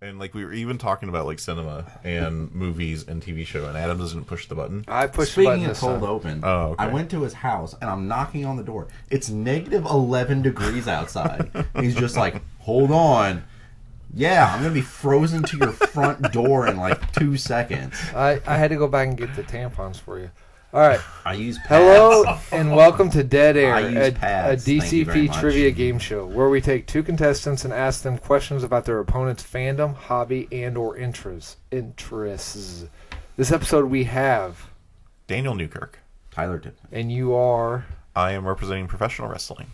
And like we were even talking about like cinema and movies and TV show, and Adam doesn't push the button. I pushed the button. Speaking of cold open, Oh, okay. I went to his house and I'm knocking on the door. It's negative 11 degrees outside. He's just like, hold on. Yeah, I'm going to be frozen to your front door in like 2 seconds. I had to go back and get the tampons for you. All right. I use pads. Hello and welcome to Dead Air, I use a pads. Thank you very DCP much. trivia game show where we take two contestants and ask them questions about their opponent's fandom, hobby, and or interests. This episode we have, Daniel Newkirk. Tyler Tipton. and you are... I am representing professional wrestling.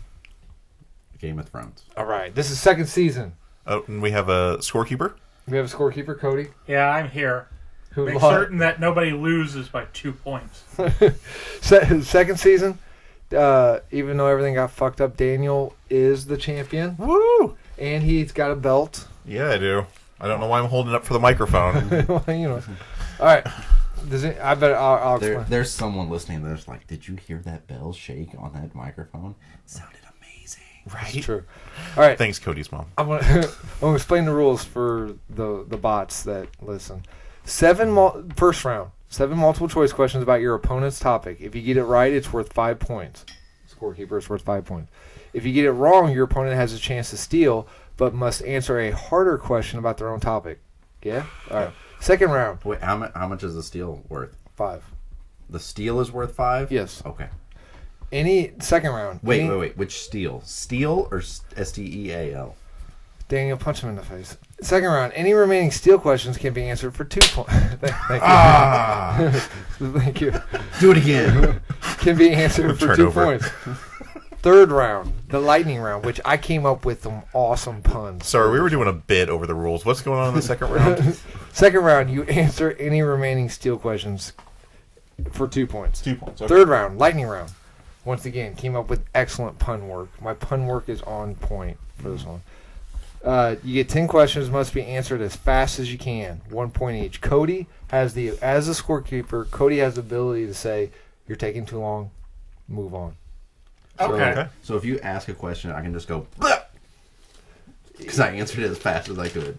Game of Thrones. All right. This is second season. Oh, and we have a scorekeeper. We have a scorekeeper, Cody. Yeah, I'm here. Who Make lost. certain that nobody loses by 2 points. Second season, even though everything got fucked up, Daniel is the champion. Woo! And he's got a belt. Yeah, I do. I don't know why I'm holding it up for the microphone. Well, you know. All right. I bet I'll explain. There's someone listening that's like, did you hear that bell shake on that microphone? It sounded amazing. Right? It's true. All right. Thanks, Cody's mom. I'm gonna explain the rules for the bots that listen. First round. 7 multiple choice questions about your opponent's topic. If you get it right, it's worth 5 points. Scorekeeper is worth 5 points. If you get it wrong, your opponent has a chance to steal, but must answer a harder question about their own topic. Yeah? All right. Second round. Wait, how much is the steel worth? 5. The steel is worth 5? Yes. Okay. Second round. Wait. Which steel? Steel or STEAL? Daniel, punch him in the face. Second round. Any remaining steel questions can be answered for 2 points. Thank you. Thank you. Do it again. Can be answered for 2 Turnover. points. Third round. The lightning round, which I came up with some awesome puns. Sorry, we were doing a bit over the rules. What's going on in the second round? Second round, you answer any remaining steel questions for 2 points. 2 points. Okay. Third round, lightning round. Once again, came up with excellent pun work. My pun work is on point for this one. You get 10 questions, must be answered as fast as you can. 1 point each. Cody has as a scorekeeper, Cody has the ability to say, you're taking too long, move on. Okay. So if you ask a question, I can just go, because I answered it as fast as I could.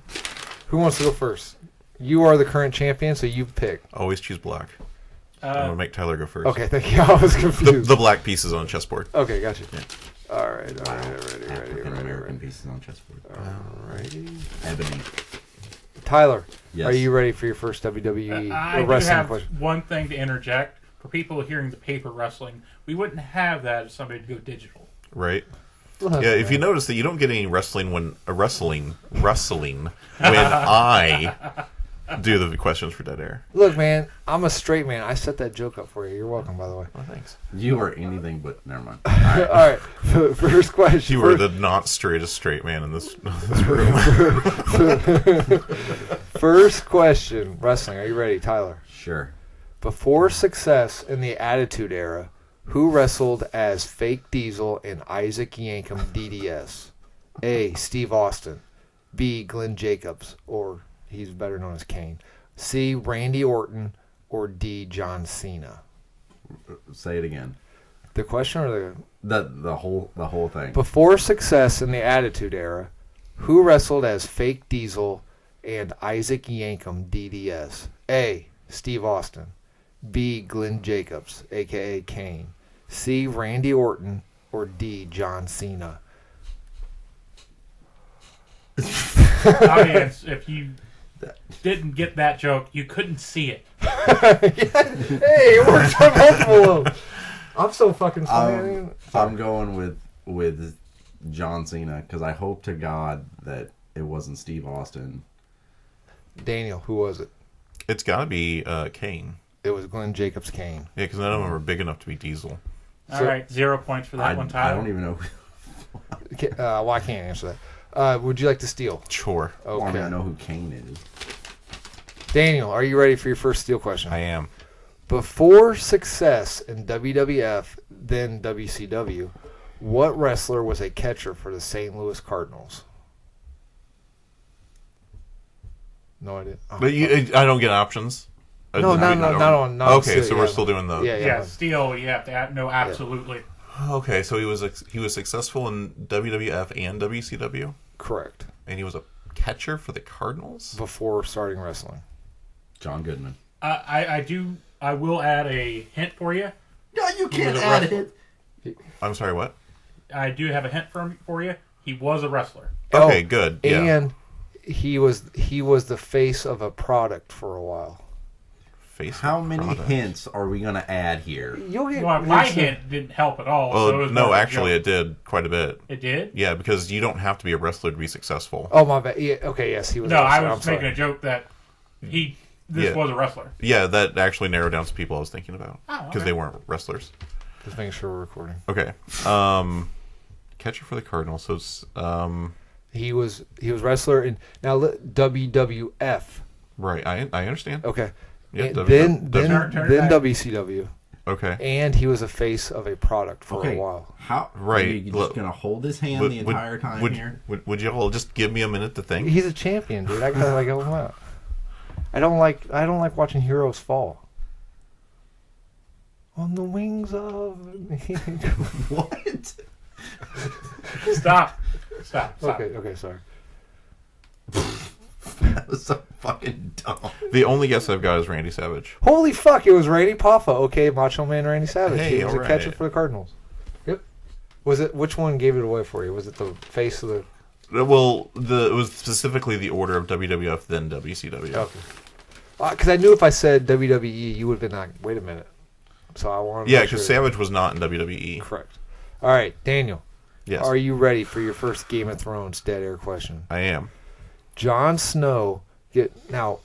Who wants to go first? You are the current champion, so you pick. Always choose black. I'm going to make Tyler go first. Okay, thank you. I was confused. The black pieces on a chessboard. Okay, gotcha. Yeah. All right, African American ready. pieces on chessboard. Alrighty. Ebony. Tyler, Yes. are you ready for your first WWE I do wrestling have question? one thing to interject. For people hearing the paper wrestling, we wouldn't have that if somebody would go digital. Right? Look, Yeah, if you notice that you don't get any wrestling when when I do the questions for Dead Air. Look, man, I'm a straight man. I set that joke up for you. You're welcome, by the way. Well, thanks. You are anything but, never mind. All right, first question. You were the not straightest straight man in this room. First question. Wrestling. Are you ready, Tyler? Sure. Before success in the Attitude Era, who wrestled as Fake Diesel and Isaac Yankem DDS? A. Steve Austin. B. Glenn Jacobs, or he's better known as Kane. C. Randy Orton, or D. John Cena. Say it again. The question or The whole thing. before success in the Attitude Era, who wrestled as Fake Diesel and Isaac Yankem DDS? A. Steve Austin. B. Glenn Jacobs, a.k.a. Kane. C. Randy Orton. Or D. John Cena. Audience, if you didn't get that joke, you couldn't see it. Hey, it works on multiple of them. I'm so fucking funny. I'm going with John Cena because I hope to God that it wasn't Steve Austin. Daniel, who was it? It's got to be Kane. It was Glenn Jacobs Kane. Yeah, because none of them are big enough to be Diesel. All right, 0 points for that one, Tyler. I don't even know. Well, I can't answer that. Would you like to steal? Sure. Well, I mean, I Okay. know who Kane is. Daniel, are you ready for your first steal question? I am. Before success in WWF, then WCW, what wrestler was a catcher for the St. Louis Cardinals? No idea. Oh. But I don't get options. No, not on. Okay, so we're still doing the. Yeah. Yeah, still, you have to know absolutely. Okay, so he was successful in WWF and WCW, Correct. and he was a catcher for the Cardinals? before starting wrestling. John Goodman. I will add a hint for you. No, you can't was a add wrestler. it. I'm sorry, what? I do have a hint for you. He was a wrestler. Okay, good. Yeah. And he was the face of a product for a while. Face How of many product. hints are we going to add here? You'll get Well, my hints. hint didn't help at all. Well, so it was no, more of a actually, joke. it did quite a bit. It did? Yeah, because you don't have to be a wrestler to be successful. Oh my bad. Yeah, okay, yes, he was. No, a I wrestler. was I'm making sorry. a joke that this Yeah. was a wrestler. Yeah, that actually narrowed down some people I was thinking about Oh, because okay. they weren't wrestlers. Just making sure we're recording. Okay, catcher for the Cardinals. So it's He was wrestler in WWF. right. I understand. Okay. Yeah, And W- then Turn it then back. WCW, Okay. and he was a face of a product for Okay. a while. How? Right. Are you Look, just going to hold his hand the entire time would, here? Would you all just give me a minute to think? He's a champion, dude. I gotta help him out. I don't like watching heroes fall. On the wings of What? Stop. Okay, sorry. That was so fucking dumb. The only guess I've got is Randy Savage. Holy fuck! It was Randy Poffa. Okay, Macho Man Randy Savage. Hey, he was a alright. catcher for the Cardinals. Yep. Was it? Which one gave it away for you? Was it the face of the? Well, it was specifically the order of WWF then WCW. Okay. Because I knew if I said WWE, you would have been like, "Wait a minute." So I wanted. Yeah, to make because sure. Savage was not in WWE. Correct. All right, Daniel. Yes, Are you ready for your first Game of Thrones dead air question? I am. Jon Snow now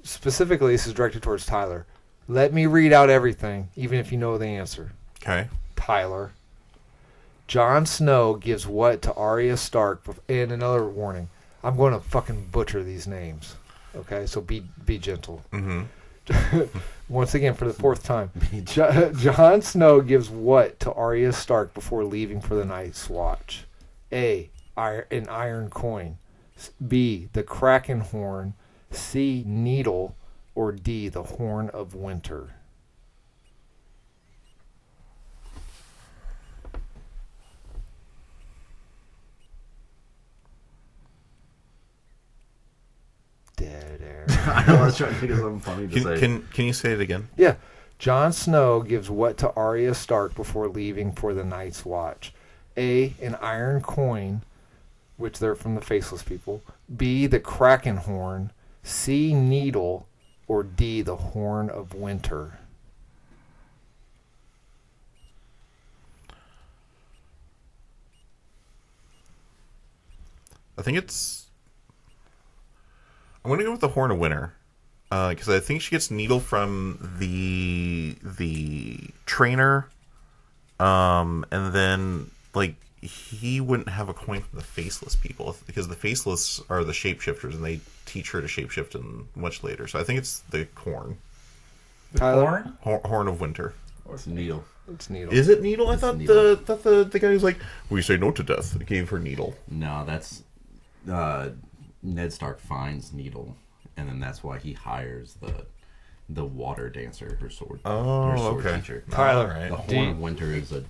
specifically this is directed towards Tyler. Let me read out everything, even if you know the answer. Okay. Tyler. Jon Snow gives what to Arya Stark? And another warning, I'm going to fucking butcher these names. Okay, so be gentle. Mm-hmm. Once again, for the fourth time, Jon Snow gives what to Arya Stark before leaving for the Night's Watch? A. An iron coin. B. The Kraken horn. C. Needle. Or D. The horn of winter. Dead air. I know, I was trying to think of something funny to say. Can you say it again? Yeah. Jon Snow gives what to Arya Stark before leaving for the Night's Watch? A. An iron coin, which they're from the Faceless people. B. The Kraken horn. C. Needle. Or D. The horn of winter. I think it's. I'm going to go with the Horn of Winter. Because I think she gets Needle from the trainer. And then, like, he wouldn't have a coin from the Faceless people. Because the Faceless are the shapeshifters, and they teach her to shapeshift in much later. So I think it's the Horn. Tyler? Horn of Winter. It's Needle. It's Needle. Is it Needle? I thought Needle. the guy who's like, we say no to death, gave her Needle. No, that's Ned Stark finds Needle, and then that's why he hires the water dancer, her sword. Oh, her sword okay. teacher. Tyler, All right. The Horn of Winter is a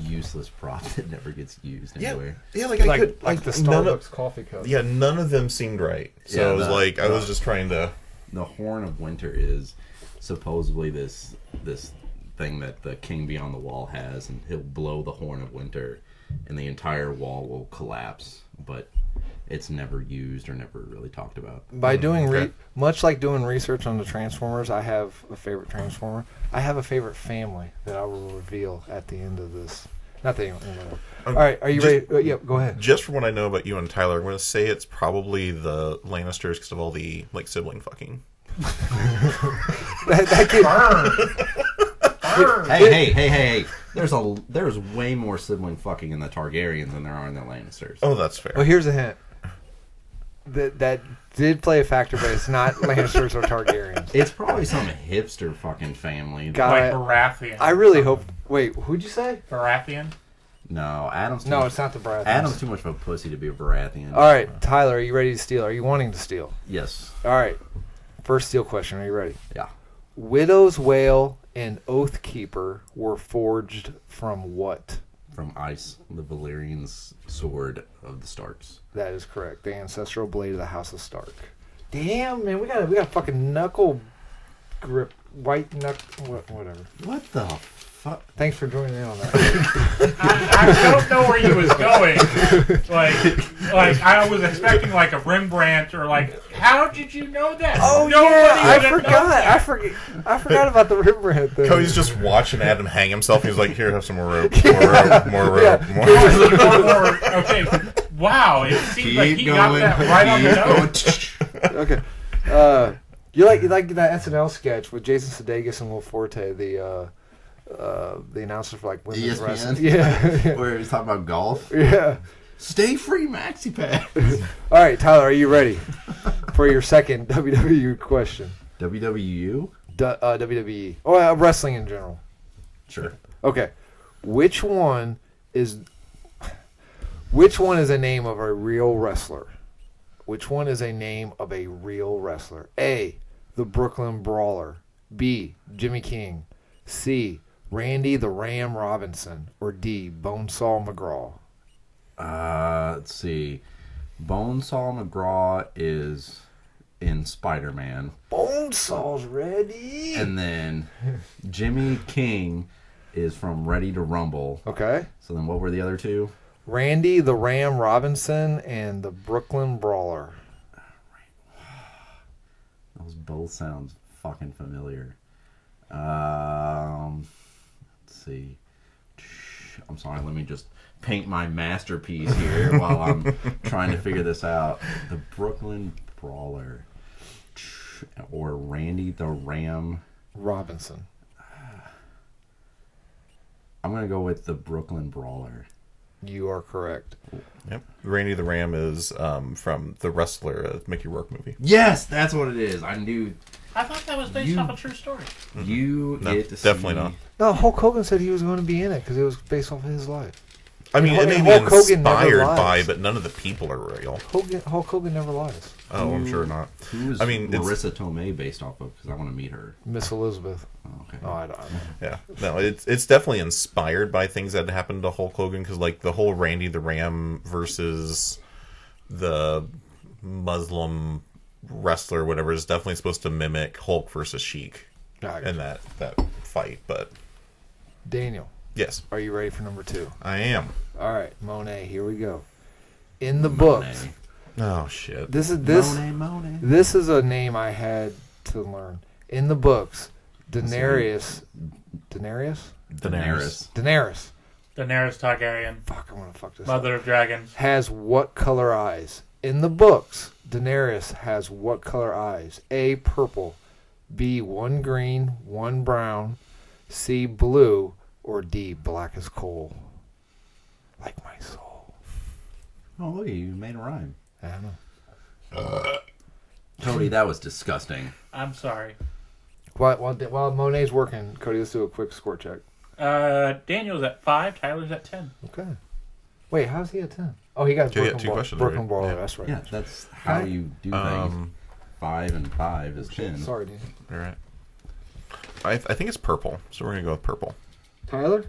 useless prop that never gets used anywhere. Yeah, like I could, like the none Starbucks of, coffee cup. yeah, none of them seemed right. So Yeah, I was like, I was just trying to. The Horn of Winter is supposedly this thing that the King Beyond the Wall has, and he'll blow the Horn of Winter, and the entire wall will collapse. But it's never used or never really talked about. By doing okay. much like doing research on the Transformers, I have a favorite Transformer. I have a favorite family that I will reveal at the end of this. Not the end. Whatever. All right, are you ready? Yeah, go ahead. Just from what I know about you and Tyler, I'm going to say it's probably the Lannisters because of all the like sibling fucking. that kid, Burn. Hey! There's way more sibling fucking in the Targaryens than there are in the Lannisters. Oh, that's fair. well, here's a hint. That did play a factor, but it's not Lannisters or Targaryens. It's probably some hipster fucking family. God, Like Baratheon. I really hope. Wait, who'd you say? Baratheon? No, Adam's too No, much, it's not the Baratheons. Adam's too much of a pussy to be a Baratheon. All right, Tyler, are you ready to steal? Are you wanting to steal? Yes. All right, first steal question. Are you ready? Yeah. Widow's Wail and Oathkeeper were forged from what? from Ice, the Valyrian's sword of the Starks. That is correct. The ancestral blade of the House of Stark. Damn, man, we got fucking knuckle grip, white knuckle, whatever. What the fuck? Thanks for joining in on that. I don't know where you was going. Like I was expecting like a Rembrandt or like, how did you know that? Oh Nobody yeah, would have known that. I forgot about the Rembrandt thing. Cody's just watching Adam hang himself. He's like, "Here, have some more rope, more rope, more rope, Yeah. more." Okay, wow, it seems like he Keep got going. that right on the nose. Okay. You like that SNL sketch with Jason Sudeikis and Will Forte, the announcer for like women's ESPN? wrestling. Yeah. Where he's talking about golf. Yeah. Stay free, maxi pads. All right, Tyler, are you ready for your second WWE question? WWU? WWE. Oh, wrestling in general. Sure. Okay. Which one is a name of a real wrestler? Which one is a name of a real wrestler? A, the Brooklyn Brawler. B, Jimmy King. C, Randy the Ram Robinson. Or D, Bonesaw McGraw. Let's see. Bonesaw McGraw is in Spider-Man. Bonesaw's ready. And then Jimmy King is from Ready to Rumble. Okay. So then what were the other two? Randy the Ram Robinson and the Brooklyn Brawler. Those both sound fucking familiar. Let's see. I'm sorry, let me just paint my masterpiece here while I'm trying to figure this out. The Brooklyn Brawler. Or Randy the Ram Robinson. I'm going to go with the Brooklyn Brawler. You are correct. Yep, Randy the Ram is from the Wrestler Mickey Rourke movie. Yes, that's what it is. I knew. I thought that was based off a true story. You No, get to definitely see. not. No, Hulk Hogan said he was going to be in it because it was based off of his life. I mean, it may be Hulk Hogan never inspired lies. by, but none of the people are real. Hulk Hogan never lies. Oh, I'm sure not. Who is I mean, it's- Marissa Tomei based off of? Because I want to meet her. Miss Elizabeth. Oh, okay. Oh, I don't. Yeah, no, it's definitely inspired by things that happened to Hulk Hogan, because like the whole Randy the Ram versus the Muslim wrestler, whatever, is definitely supposed to mimic Hulk versus Sheik and that fight. But Daniel, yes, are you ready for number 2? I am. All right, Monet, here we go. In the books, Oh shit! this Monet. this is a name I had to learn. In the books, Daenerys. Daenerys. Daenerys Targaryen, Fuck, I'm gonna fuck this up. Mother of Dragons. Has what color eyes? In the books, Daenerys has what color eyes? A, purple. B, 1 green, 1 brown. C, blue. Or D, black as coal. Like my soul. Oh, look, you made a rhyme. I don't know. Cody, that was disgusting. I'm sorry. While Monet's working, Cody, let's do a quick score check. Daniel's at 5, Tyler's at 10. Okay. Wait, how's he at 10? Oh, he got Yeah, Brooklyn, two questions Brooklyn right. Brawler. Yeah. That's right. Yeah, that's how Okay. you do things. 5 and 5 is 10. Sorry, Daniel. All right. I think it's purple, so we're gonna go with purple. Tyler?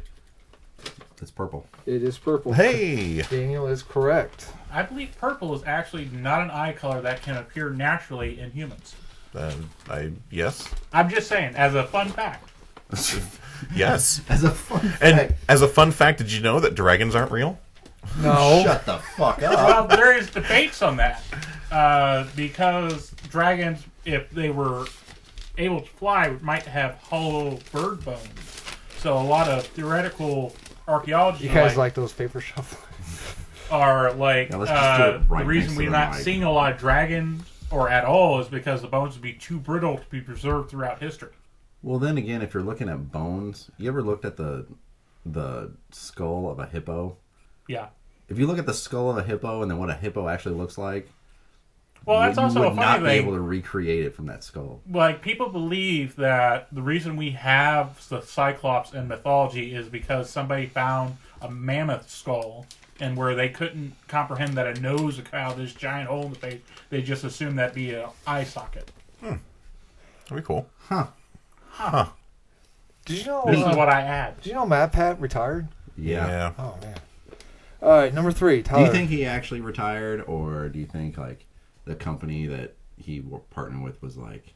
It's purple. It is purple. Hey, Daniel is correct. I believe purple is actually not an eye color that can appear naturally in humans. yes, I'm just saying, as a fun fact. yes. As a fun fact. And as a fun fact, did you know that dragons aren't real? No. Shut the fuck up. Well, there is debates on that. Because dragons, if they were able to fly, might have hollow bird bones. So a lot of theoretical archaeology You guys like those paper shuffles? are like Yeah, let's just do it right the reason next to we're the not mic. seeing a lot of dragons or at all is because the bones would be too brittle to be preserved throughout history. Well, then again, if you're looking at bones, you ever looked at the skull of a hippo? Yeah. If you look at the skull of a hippo and then what a hippo actually looks like, Well, that's you also would a not funny be thing. able to recreate it from that skull. Like, people believe that the reason we have the Cyclops in mythology is because somebody found a mammoth skull, and where they couldn't comprehend that a nose would come out of this giant hole in the face, they just assumed that'd be an eye socket. That'd be cool. Did you know? This is what I add. Did you know Matt Pat retired? Yeah. Oh man. All right, number 3. Do Tyler. you think he actually retired, or do you think like the company that he partnered with was like,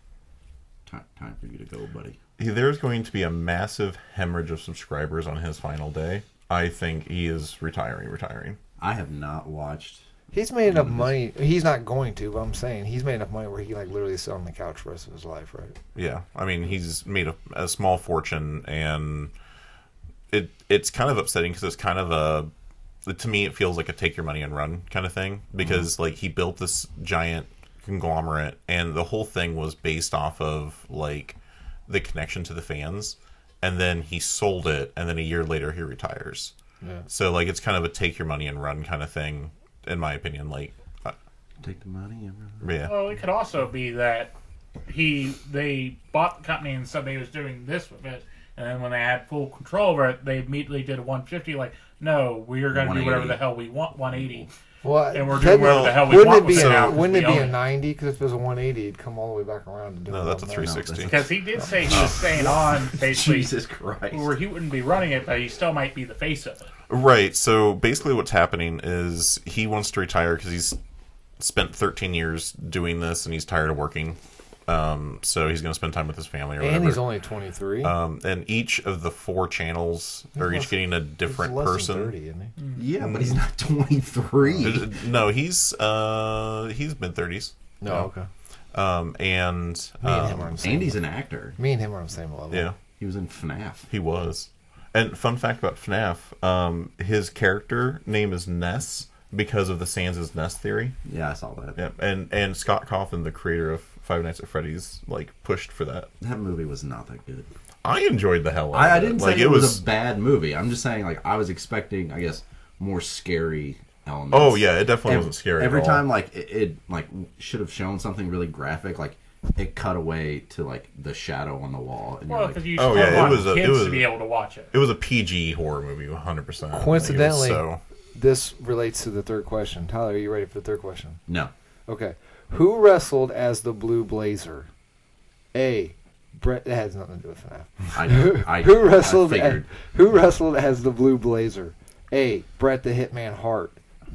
time for you to go, buddy? There's going to be a massive hemorrhage of subscribers on his final day. I think he is retiring. I have not watched. He's made enough money. He's not going to, but I'm saying he's made enough money where he can like literally sit on the couch for the rest of his life, right? Yeah, I mean he's made a small fortune, and it's kind of upsetting because it's kind of to me it feels like a take your money and run kind of thing, because like he built this giant conglomerate, and the whole thing was based off of like the connection to the fans, and then he sold it, and then a year later he retires. Yeah. So like it's kind of a take your money and run kind of thing, in my opinion. Like, Take the money and yeah. Well, it could also be that they bought the company and said they was doing this with it, and then when they had full control over it, they immediately did a 150. Like, no, we are going to do whatever the hell we want, 180, Well, and we're doing whatever the hell we wouldn't want it be with it now. wouldn't it we be own a it. 90? Because if it was a 180, it'd come all the way back around. And do No, it that's a on there. 360. Because he did say he was staying on, basically, Jesus Christ. where he wouldn't be running it, but he still might be the face of it. Right. So basically, what's happening is he wants to retire because he's spent 13 years doing this, and he's tired of working. So he's going to spend time with his family or whatever. And he's only 23. And each of the 4 channels are each getting a different he's less person. Than 30, isn't he? Yeah, but he's not 23. No, he's mid 30s. No, okay. And Me and him are on the same Andy's level. an actor. Me and him are on the same level. yeah, He was in FNAF. he was. And fun fact about FNAF, his character name is Ness because of the Sans' Nest theory. Yeah, I saw that. Yeah, and Scott Cawthon, the creator of Five Nights at Freddy's, like pushed for that. That movie was not that good. I enjoyed the hell out of it. I didn't like, say it was a bad movie. I'm just saying, like, I was expecting, I guess, more scary elements. Oh yeah, it definitely wasn't scary. Every at all. time, like, it like should have shown something really graphic. Like, it cut away to like the shadow on the wall. And Well, you're because like, you Oh, still yeah, it want was kids a- to be able to watch it. It was a PG horror movie, 100%. Coincidentally, Like, it was this relates to the third question. Tyler, are you ready for the third question? no. Okay. Who wrestled as the Blue Blazer? A. Brett. It has nothing to do with FNAF. Who wrestled? I figured. Who wrestled as the Blue Blazer? A. Bret the Hitman Hart.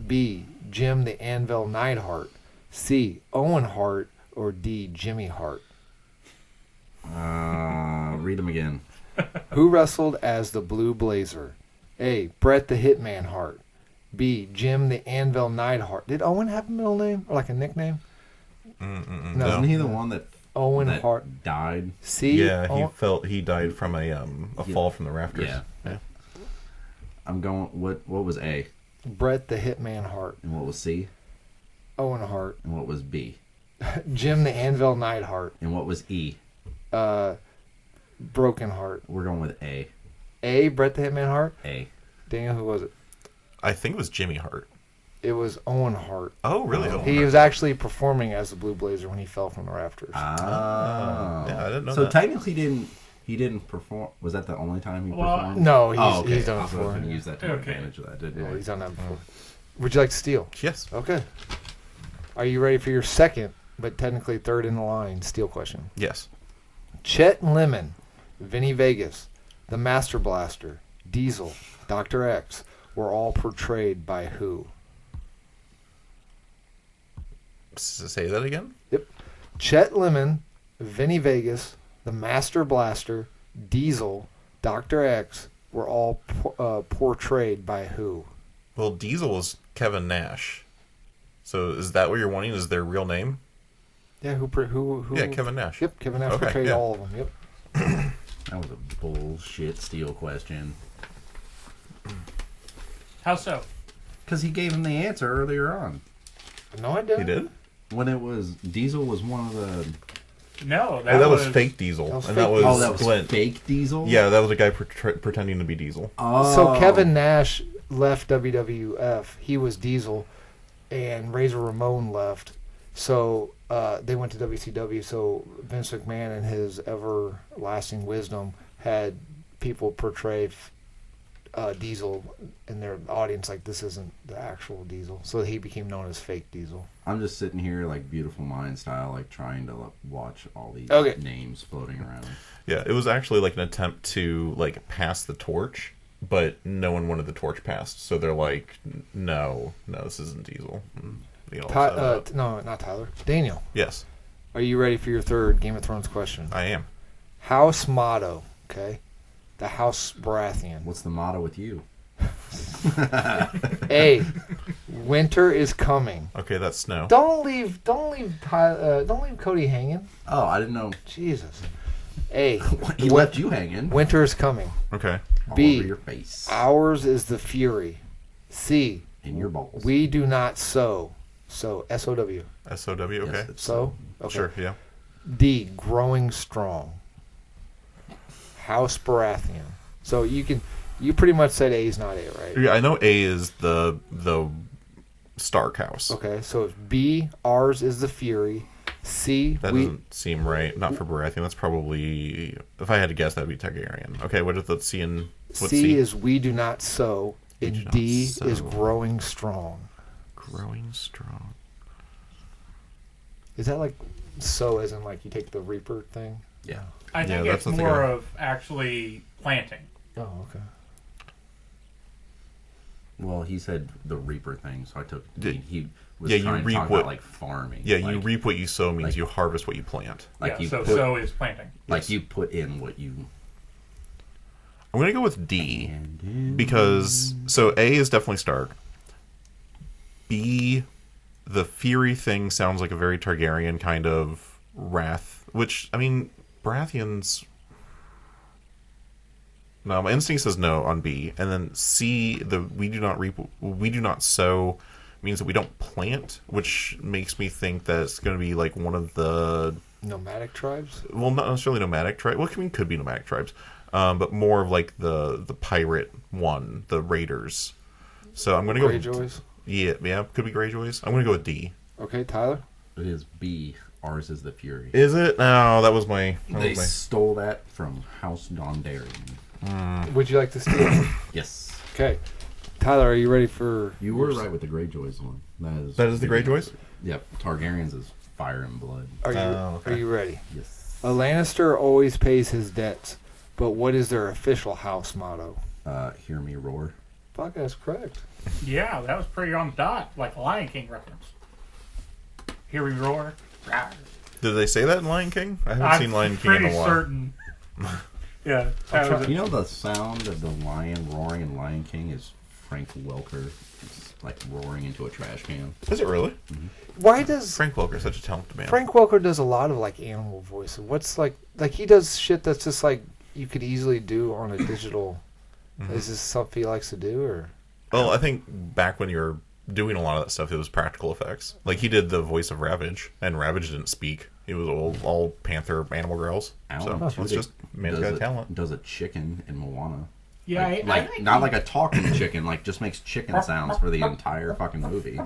B. Jim the Anvil Neidhart. C. Owen Hart. Or D. Jimmy Hart. Read them again. Who wrestled as the Blue Blazer? A. Bret the Hitman Hart. B. Jim the Anvil Neidhart. Did Owen have a middle name or like a nickname? No. Wasn't he the one that Owen Hart. died? C. Yeah, Owen- he died from a fall from the rafters. Yeah. I'm going. What was A Bret the Hitman Hart. and what was C Owen Hart. and what was B Jim the Anvil Neidhart. and what was E? Broken Heart. We're going with A. A. Bret the Hitman Hart. A. Daniel, who was it? I think it was Jimmy Hart. It was Owen Hart. Oh, really? Oh, He was actually performing as the Blue Blazer when he fell from the rafters. Ah. yeah, I didn't know So that. technically, he didn't perform. Was that the only time he Well, performed? No, he's, Oh, okay. he's done I it was before. going to use that to Okay. advantage of that. Didn't Yeah, I? he's done that before. Would you like to steal? Yes. Okay. Are you ready for your second, but technically third in the line, steal question? Yes. Chet Lemon, Vinny Vegas, the Master Blaster, Diesel, Dr. X were all portrayed by who? Say that again? Yep. Chet Lemon, Vinny Vegas, the Master Blaster, Diesel, Dr. X were all portrayed by who? Well, Diesel was Kevin Nash. So is that what you're wanting? Is their real name? Yeah, who? Yeah, Kevin Nash. Yep, Kevin Nash Okay, portrayed yeah. all of them. Yep. That was a bullshit steal question. How so? Because he gave him the answer earlier on. No, I didn't. He did? When it was Diesel was one of the. No, That was fake Diesel. That was and fake that was Oh, that was Glenn. fake Diesel. Yeah, that was a guy pretending to be Diesel. Oh. So Kevin Nash left WWF. He was Diesel, and Razor Ramon left. So they went to WCW. So Vince McMahon, in his everlasting wisdom, had people portray Diesel in their audience like this isn't the actual Diesel. So he became known as fake Diesel. I'm just sitting here like Beautiful Mind style, like trying to watch all these Okay. names floating around. Yeah, it was actually like an attempt to like pass the torch but no one wanted the torch passed, so they're like, no, this isn't Diesel. And they all set it up. No, not Tyler. Daniel, Yes, are you ready for your third Game of Thrones question? I am. House motto, okay? The House Baratheon. What's the motto with you? A. Winter is coming. Okay, that's snow. Don't leave Cody hanging. Oh, I didn't know. Jesus. A. He left you hanging. Winter is coming. Okay. All B. over your face. Ours is the fury. C. In your balls. We do not sow. So S-O-W. S-O-W, okay. Yes, it's So? Okay. Sure, yeah. D. Growing strong. House Baratheon. So you pretty much said A is not A, right? Yeah, I know A is the Stark house. Okay, so it's B, ours is the Fury. C, That doesn't seem right. Not for Baratheon. That's probably, if I had to guess, that'd be Targaryen. Okay, what is the C and what's C is we do not sow. We And do not D sow. is growing strong. growing strong? Is that like sow as in like you take the Reaper thing? Yeah. I think Yeah, it's that's the more thing. of actually planting. Oh, okay. Well, he said the Reaper thing, so I took. He was Yeah, you trying to reap talk what- about like farming. Yeah, like, you reap what you sow means like- you harvest what you plant. Like yeah, you so put, sow is planting. like you put in what you. I'm gonna go with D because so A is definitely Stark. B, the Fury thing sounds like a very Targaryen kind of wrath, which I mean Baratheons. No, my instinct says no on B, and then C, the we do not reap, we do not sow, means that we don't plant, which makes me think that it's going to be like one of the, Nomadic tribes? well, not necessarily nomadic tribes. Well, I mean, could be nomadic tribes, but more of like the pirate one, the raiders. So I'm going to go. Greyjoys? Yeah, could be Greyjoys. I'm going to go with D. Okay, Tyler? It is B. Ours is the Fury. Is it? No, that was my. They stole that from House Dondarrion. Would you like to steal? Yes. Okay. Tyler, are you ready for... You were right with the Greyjoys one. That is the Greyjoys? Yep. Targaryens is fire and blood. Are you ready? Yes. A Lannister always pays his debts, but what is their official house motto? Hear me roar. Fuck, that's correct. Yeah, that was pretty on the dot, like a Lion King reference. Here we roar. Rawr. Did they say that in Lion King? I haven't I'm seen Lion King in pretty a while. certain. Yeah. that was it. You know the sound of the lion roaring in Lion King is Frank Welker just like roaring into a trash can. Is it really? Why does... Frank Welker's such a talented man. Frank Welker does a lot of like animal voices. What's like he does shit that's just like you could easily do on a digital. Is this something he likes to do or? Well, I think back when you were doing a lot of that stuff, it was practical effects. Like he did the voice of Ravage, and Ravage didn't speak. He was all panther animal growls. Alan So it's Tudyk just man's got talent. does a chicken in Moana. Yeah, Like, I like think not like a talking chicken, like just makes chicken sounds for the entire fucking movie.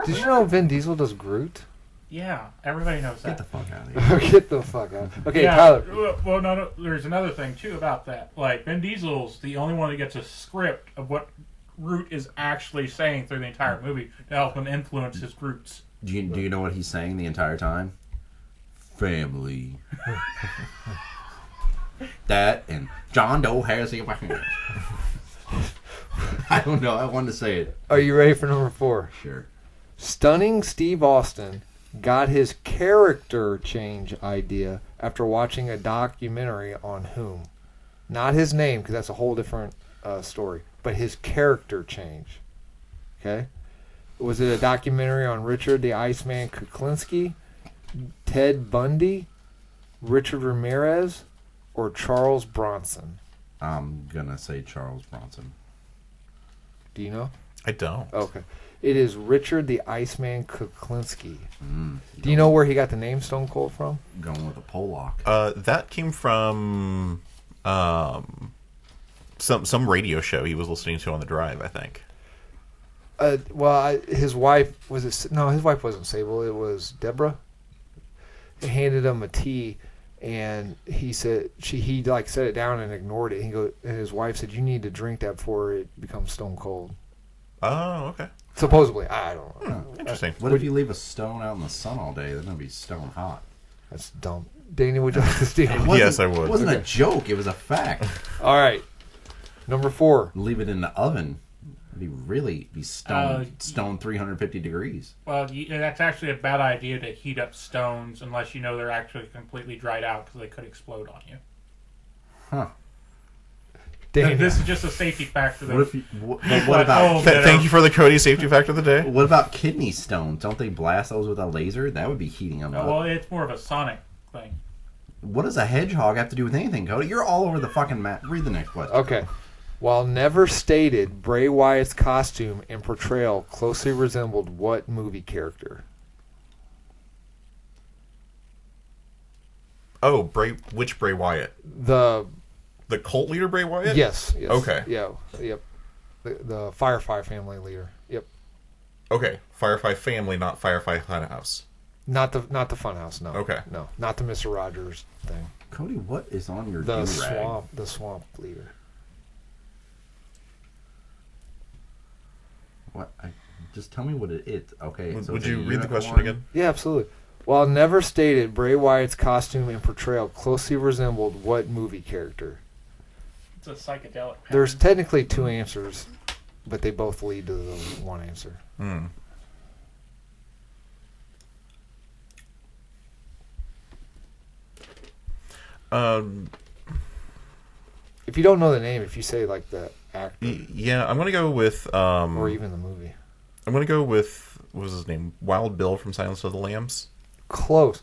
Did you know Vin Diesel does Groot? Yeah, everybody knows Get that. the fuck out of here. Get the fuck out. Okay, Yeah, Tyler. well, no, there's another thing too about that. Like Vin Diesel's the only one that gets a script of what Groot is actually saying through the entire movie to help him influence his Groots. Do you know what he's saying the entire time? Family. That and John Doe has a weapon. I don't know. I wanted to say it. Are you ready for number 4? Sure. Stunning Steve Austin got his character change idea after watching a documentary on whom? Not his name, because that's a whole different story, but his character change. Okay? Was it a documentary on Richard the Iceman Kuklinski, Ted Bundy, Richard Ramirez, or Charles Bronson? I'm gonna say Charles Bronson. Do you know? I don't. Okay. It is Richard the Iceman Kuklinski. Do you know where he got the name Stone Cold from? Going with a Pollock. That came from some radio show he was listening to on the drive, I think. His wife was it? No, his wife wasn't Sable. It was Deborah. He handed him a tea, and he said he like set it down and ignored it. And his wife said, "You need to drink that before it becomes stone cold." Oh, okay. Supposedly, I don't know. Interesting. What if you leave a stone out in the sun all day? They're gonna be stone hot. That's dumb. Daniel, would you like to steal? Yes, I would. It wasn't a joke. It was a fact. All right. Number 4. Leave it in the oven. It'd be stone 350 degrees. Well, that's actually a bad idea to heat up stones unless you know they're actually completely dried out because they could explode on you. Huh. Daniel. This is just a safety factor. What about Thank you for the Cody safety fact of the day. what about kidney stones? Don't they blast those with a laser? That would be heating them up. Well, it's more of a sonic thing. What does a hedgehog have to do with anything, Cody? You're all over the fucking map. Read the next question. Okay. While never stated, Bray Wyatt's costume and portrayal closely resembled what movie character? Oh, which Bray Wyatt? The cult leader Bray Wyatt? yes. Okay. Yeah. Yep. The Firefly family leader. Yep. Okay. Firefly family, not Firefly Funhouse. Not the Funhouse. No. Okay. No. Not the Mr. Rogers thing. Cody, what is on your The do-rag? swamp leader. What? Just tell me what it is. Okay. So Would it's a you read the question unicorn? again? Yeah, absolutely. While never stated, Bray Wyatt's costume and portrayal closely resembled what movie character? It's a psychedelic. There's technically 2 answers, but they both lead to the one answer. Hmm. If you don't know the name, if you say like the actor Yeah, I'm gonna go with or even the movie, I'm gonna go with what was his name? Wild Bill from Silence of the Lambs. close.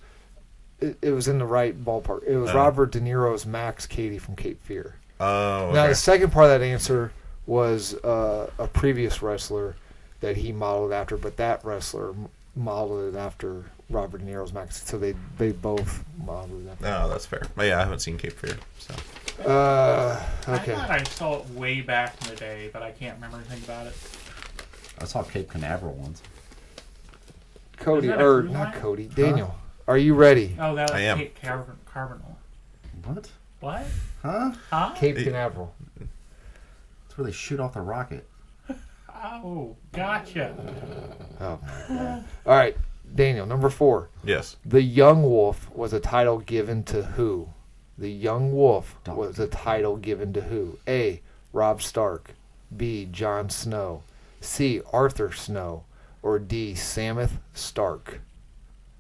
It was in the right ballpark. It was Robert De Niro's Max Cady from Cape Fear. Oh, okay. Now the second part of that answer was a previous wrestler that he modeled after, but that wrestler modeled it after Robert De Niro's Max. So they both modeled it after. Oh, that's fair. Oh, yeah, I haven't seen Cape Fear, so. Okay. I thought I saw it way back in the day, but I can't remember anything about it. I saw Cape Canaveral once. Cody, Is that a or cruise not line? Cody, Daniel, are you ready? Oh, that was I am. Cape Carbonal. What? What? Huh? Huh? Cape Canaveral. That's where they shoot off the rocket. Oh, gotcha. Oh my god. All right, Daniel, number 4. Yes. The Young Wolf was a title given to who? The Young Wolf was a title given to who? A. Robb Stark. B. Jon Snow. C. Arthur Snow. Or D. Sameth Stark.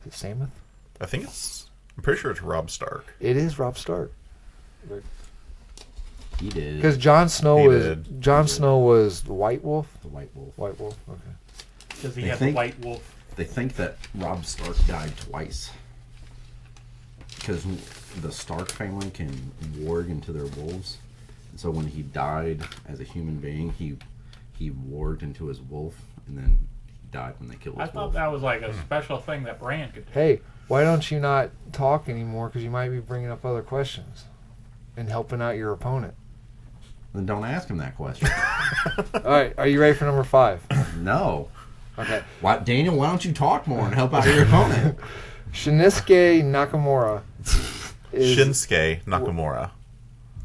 Is it Sameth? I'm pretty sure it's Robb Stark. It is Robb Stark. He did. Because Jon Snow He was did. Jon Snow was the White Wolf. The White Wolf. White Wolf. Okay. Because he They had think- the white wolf. They think that Robb Stark died twice. Because the Stark family can warg into their wolves. And so when he died as a human being, he warged into his wolf, and then he died when they killed his I thought wolf. that was like a special thing that Brand could do. Hey, why don't you not talk anymore? Because you might be bringing up other questions and helping out your opponent. Then don't ask him that question. All right, are you ready for number 5? No. Okay. Daniel, why don't you talk more and help out your opponent? Shinsuke Nakamura is Shinsuke Nakamura.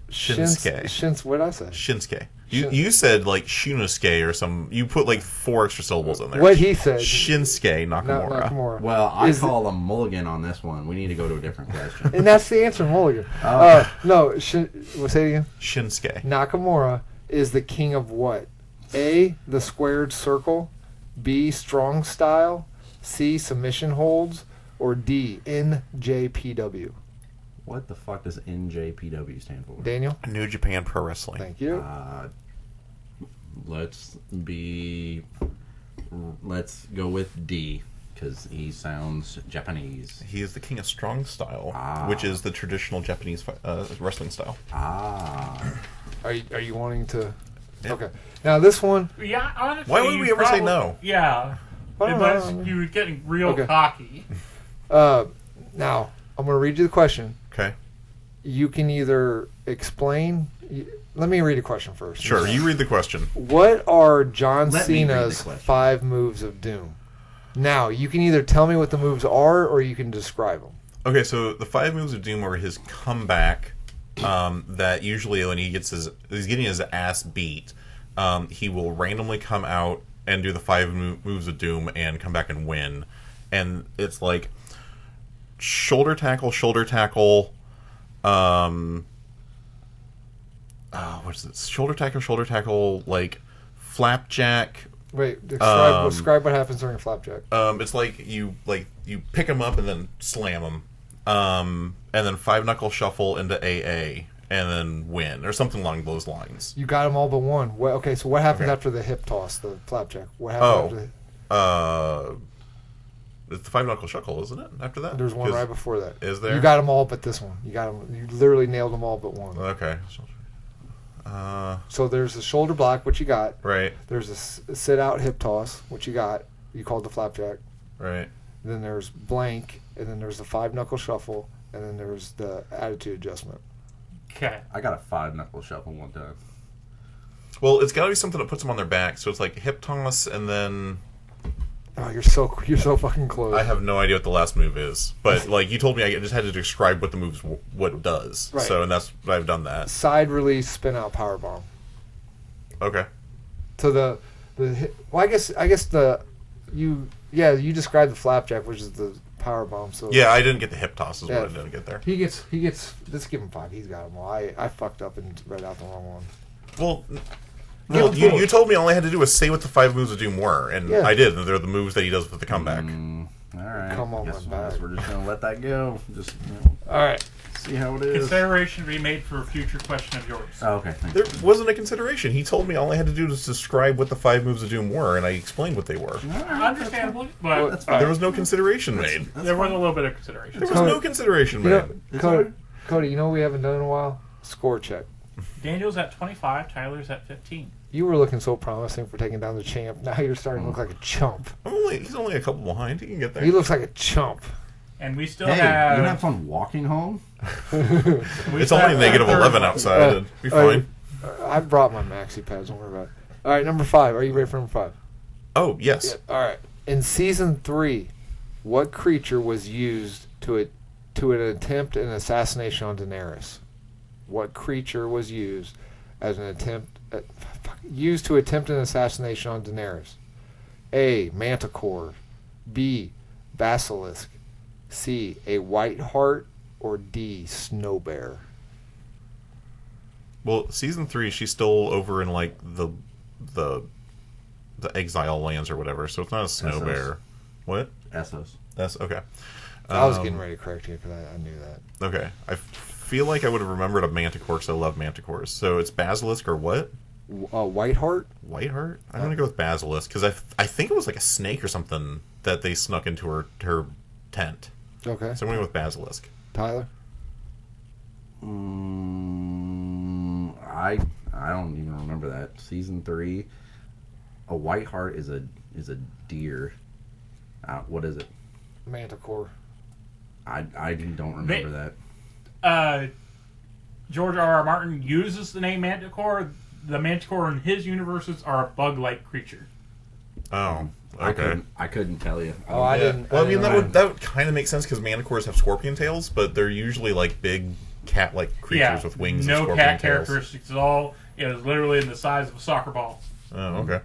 Shinsuke. What did I say? Shinsuke. Shin- You said like Shunosuke or some. You put like 4 extra syllables in there. What he said. Shinsuke Nakamura. Nakamura. Well, I Is call a mulligan on this one. We need to go to a different question. And that's the answer, Mulligan. Oh. No, we'll say it again. Shinsuke. Nakamura is the king of what? A, the squared circle. B, strong style. C, submission holds. Or D, NJPW. What the fuck does NJPW stand for? Daniel? New Japan Pro Wrestling. Thank you. Let's go with D, because he sounds Japanese. He is the king of strong style, Ah. which is the traditional Japanese wrestling style. Are you wanting to... Yeah. Okay. Now this one... Yeah, honestly. Why would you we ever say probably- no? Yeah. I don't Unless know. you were getting real Okay. cocky. Now, I'm going to read you the question. Okay. You can either explain... Let me read the question first. Sure, you read the question. What are John Let me read the Cena's question. 5 moves of doom? Now, you can either tell me what the moves are or you can describe them. Okay, so the 5 moves of doom are his comeback. That usually when he's getting his ass beat, he will randomly come out and do the 5 moves of doom and come back and win. And it's like shoulder tackle, What's it? Shoulder tackle, like flapjack. Wait, describe what happens during a flapjack. It's like you pick them up and then slam them, and then 5-knuckle shuffle into AA and then win or something along those lines. You got them all but one. Okay, so what happens after the hip toss, the flapjack? What happens after? It's the 5-knuckle shuffle, isn't it? After that, There's one right before that. Is there? You got them all but this one. You got them. You literally nailed them all but one. Okay. So there's a shoulder block, which you got. Right. There's a sit-out hip toss, which you got. You called the flapjack. Right. Then there's blank, and then there's the 5-knuckle shuffle, and then there's the attitude adjustment. Okay. I got a 5-knuckle shuffle one time. Well, it's got to be something that puts them on their back. So it's like hip toss, and then Oh, you're so fucking close. I have no idea what the last move is. But like you told me, I just had to describe what the move's what it does. Right. So and that's I've done that. Side release spin out power bomb. Okay. So I guess you described the flapjack, which is the power bomb. So Yeah, I didn't get the hip toss. Is what I didn't get there. He gets. Let's give him 5. He's got them all. I fucked up and read out the wrong one. Well. Well, you told me all I had to do was say what the 5 moves of Doom were, and I did. And they're the moves that he does with the comeback. All right. Come on, guess my bad. we're just gonna let that go. Just All right. see how it is. Consideration to be made for a future question of yours. Oh, okay. Thank There you. wasn't a consideration. He told me all I had to do was describe what the 5 moves of Doom were, and I explained what they were. Understandably, but That's fine. There was no consideration made. there was a little bit of consideration. There was no consideration You made. know, It's Cody, all Cody, you know what we haven't done in a while? Score check. Daniel's at 25, Tyler's at 15. You were looking so promising for taking down the champ. Now you're starting to look like a chump. He's only a couple behind. He can get there. He looks like a chump. And we still Hey, you have... gonna have fun walking home? It's only negative 11 outside. It'd be fine. I brought my maxi pads. Don't worry about it. All right, number 5. Are you ready for number 5? Oh, yes. All right. In season 3, what creature was used to attempt an assassination on Daenerys? What creature was used as an attempt to attempt an assassination on Daenerys? A. Manticore. B. Basilisk. C. A white hart. Or D. Snow bear. Well, season 3, she's still over in like the exile lands or whatever, so it's not a snow Essos. bear. What? Essos. That's okay. I was getting ready to correct you because I knew that. Okay. I feel like I would have remembered a manticore because I love manticores. So it's basilisk or what? White hart? Whiteheart? I'm going to go with basilisk because I think it was like a snake or something that they snuck into her tent. Okay. So I'm going with basilisk. Tyler? I don't even remember that. Season 3, a white hart is a deer. What is it? Manticore. I don't remember that. George R.R. Martin uses the name Manticore. The Manticore in his universes are a bug-like creature. Oh, okay. I couldn't tell you. Oh, I didn't. Well, I mean, didn't that would kind of make sense because manticores have scorpion tails, but they're usually like big cat-like creatures with wings and no scorpion cat tails. characteristics at all. It was literally the size of a soccer ball. Oh, okay.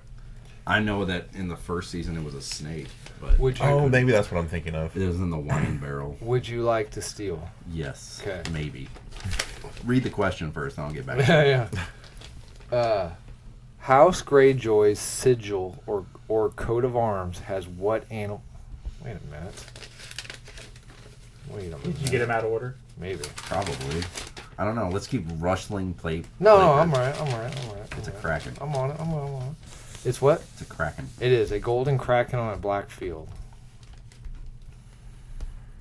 I know that in the first season it was a snake, but Would you? Oh, maybe that's what I'm thinking of. it was in the wine barrel. Would you like to steal? Yes. Okay. Maybe. Read the question first, and I'll get back to you. Yeah. House Greyjoy's sigil or coat of arms has what animal? Wait a minute. Wait a minute. Did you get him out of order? Maybe. Probably. I don't know. Let's keep rustling plate. No, plate I'm cards. right. It's a kraken. I'm on it. It's what? It's a kraken. It is a golden kraken on a black field.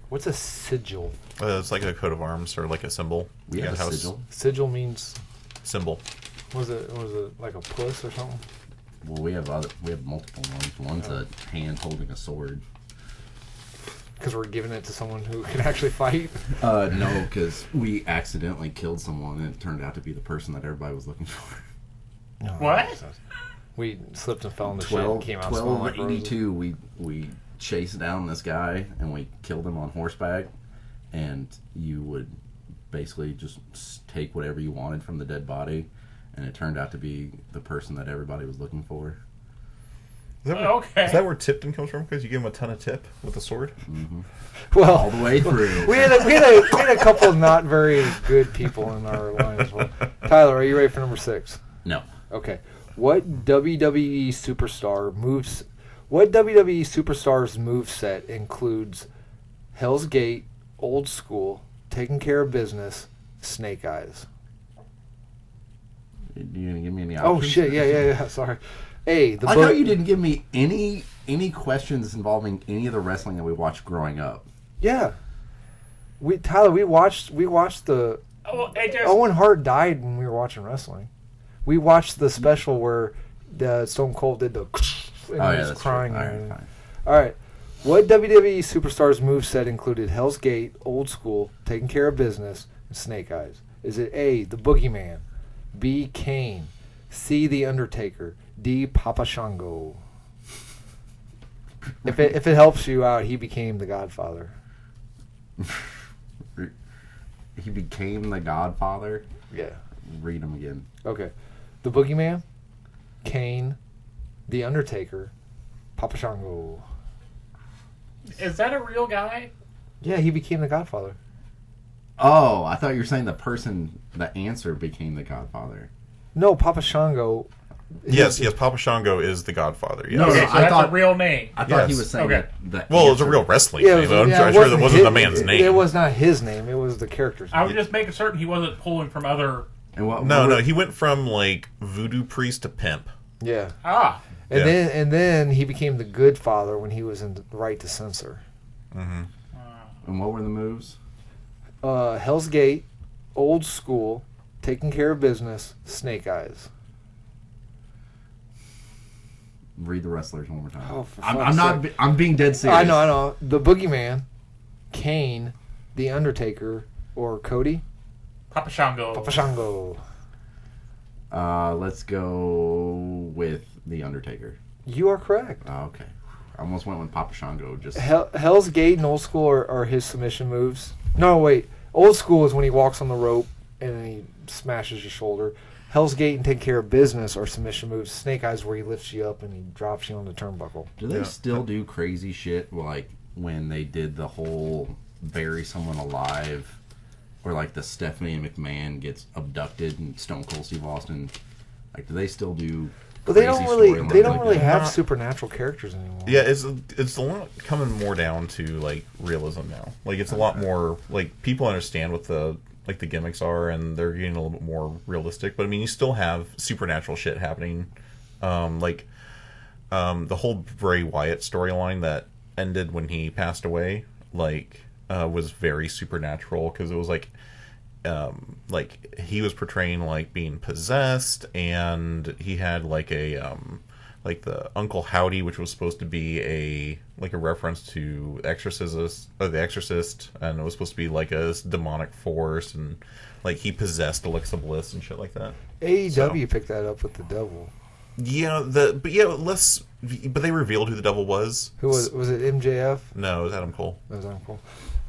What's a sigil? It's like a coat of arms or like a symbol. We Like have a house sigil. Sigil means symbol. was it like a puss or something? Well, we have multiple ones. One's a hand holding a sword. Because we're giving it to someone who can actually fight. No, because we accidentally killed someone, and it turned out to be the person that everybody was looking for. No, What? We slipped and fell in the shit and came out smelling like roses. 1282, we chased down this guy, and we killed him on horseback, and you would basically just take whatever you wanted from the dead body, and it turned out to be the person that everybody was looking for. Okay. Is that where Tipton comes from? Because you give him a ton of tip with a sword? Well, All the way through. we had a couple of not very good people in our alliance. Well, Tyler, are you ready for number 6? No. Okay. What WWE superstar's moveset includes Hell's Gate, Old School, Taking Care of Business, Snake Eyes? You gonna give me any Oh options? shit! Yeah. Sorry. A. The I know you didn't give me any questions involving any of the wrestling that we watched growing up. Yeah. Tyler, we watched the Owen Hart died when we were watching wrestling. We watched the special where the Stone Cold did the and he was that's crying. true. All right, fine. All right. What WWE superstar's moveset included Hell's Gate, Old School, Taking Care of Business, and Snake Eyes? Is it A, the Boogeyman, B, Kane, C, the Undertaker, D, Papa Shango? If it helps you out, he became the Godfather. He became the Godfather. Yeah. Read him again. Okay. The Boogeyman, Kane, the Undertaker, Papa Shango. Is that a real guy? Yeah, he became the Godfather. Oh, I thought you were saying the answer became the Godfather. No, Papa Shango. Yes, Papa Shango is the Godfather. Yes. No, Okay, so that's thought- a real name. I thought he Yes. was saying Okay. that. Well, it's a real wrestling Yeah, name. I'm it sure that wasn't the man's name. It was not his name. It was the character's I name. was just making certain he wasn't pulling from other. And No, he went from like voodoo priest to pimp. Yeah. And Yeah. And then he became the good father when he was in the right to censor. And what were the moves? Hell's Gate, Old School, Taking Care of Business, Snake Eyes. Read the wrestlers one more time. Oh, for I'm fuck's not. sake. I'm being dead serious. I know. The Boogeyman, Kane, the Undertaker, or Cody. Papa Shango. Papa Shango. Let's go with the Undertaker. You are correct. Oh, okay. I almost went with Papa Shango. Just Hell's Gate and Old School are his submission moves. No, wait. Old School is when he walks on the rope and he smashes your shoulder. Hell's Gate and Take Care of Business are submission moves. Snake Eyes where he lifts you up and he drops you on the turnbuckle. do they still do crazy shit like when they did the whole bury someone alive, or like the Stephanie McMahon gets abducted and Stone Cold Steve Austin? Like, do they still do? But they don't really that? have supernatural characters anymore. Yeah, it's a lot coming more down to like realism now. Like it's a lot more like people understand what the gimmicks are, and they're getting a little bit more realistic. But I mean, you still have supernatural shit happening, the whole Bray Wyatt storyline that ended when he passed away, was very supernatural because it was like he was portraying like being possessed, and he had like a the Uncle Howdy, which was supposed to be a reference to the Exorcist, and it was supposed to be like a demonic force, and like he possessed Alexa Bliss and shit like that. AEW picked that up with the devil. Yeah, but they revealed who the devil was. Who was it? MJF? No, it was Adam Cole. That was Uncle.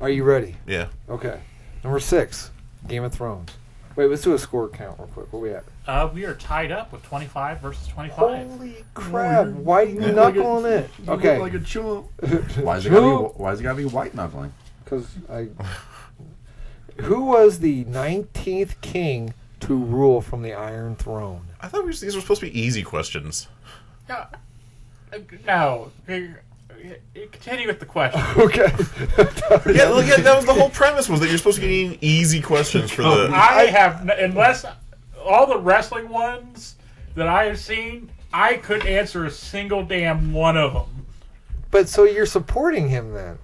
Are you ready? Yeah. Okay. Number 6, Game of Thrones. Wait, let's do a score count real quick. What we at? We are tied up with 25 versus 25. Holy crap! Why are you knuckling it? Okay. You look like a chump. Why is it gotta be white knuckling? Because Who was the 19th king to rule from the Iron Throne? I thought these were supposed to be easy questions. No. Continue with the question. Okay. Yeah, that was the whole premise, was that you're supposed to be getting easy questions for the... I have, unless all the wrestling ones that I have seen, I couldn't answer a single damn one of them. But so you're supporting him then?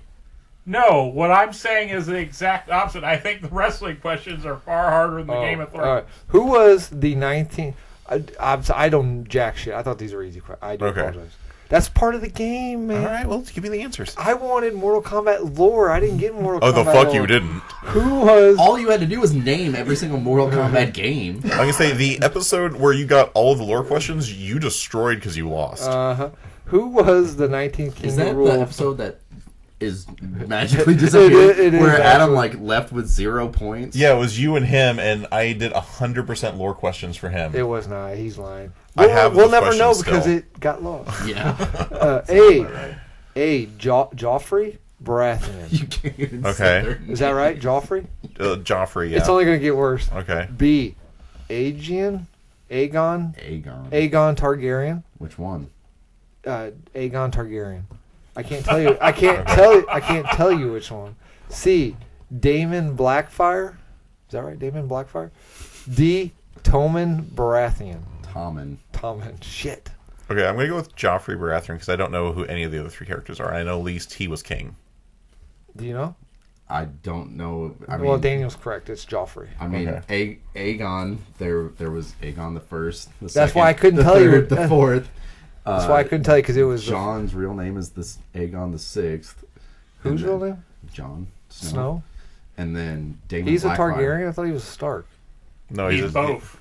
No, what I'm saying is the exact opposite. I think the wrestling questions are far harder than the Game of Thrones. All right. Who was the 19th... I don't jack shit. I thought these were easy questions. I do apologize. That's part of the game, man. All right, well, give me the answers. I wanted Mortal Kombat lore. I didn't get Mortal Kombat Oh, the fuck lore. you didn't. Who was... All you had to do was name every single Mortal Kombat game. Like I say, the episode where you got all of the lore questions, you destroyed because you lost. Uh-huh. Who was the 19th king Is to that rule... the episode that is magically disappeared? It is, where Adam actually. left with 0 points? Yeah, it was you and him, and I did 100% lore questions for him. It was not. He's lying. I have We'll those never know questions because still. it got lost. Yeah. Joffrey Baratheon. You can't even Okay. sit there. Is that right? Joffrey? Joffrey, yeah. It's only going to get worse. Okay. B. Aegon Aegon. Targaryen. Which one? Aegon Targaryen. I can't tell you. I can't tell you which one. C. Daemon Blackfyre. Is that right? Daemon Blackfyre. D. Tommen Baratheon. Tommen. Shit. Okay, I'm gonna go with Joffrey Baratheon because I don't know who any of the other three characters are. I know at least he was king. Do you know? I don't know. Well, Daniel's correct. It's Joffrey. I mean, Okay. Aegon. There was Aegon the First. The That's second, why I couldn't the tell third, you. The fourth. That's why I couldn't tell you because it was John's real name is this Aegon the Sixth. Whose real name? Jon Snow. And then Daemon He's a Blackfyre. Targaryen. I thought he was a Stark. No, He's both.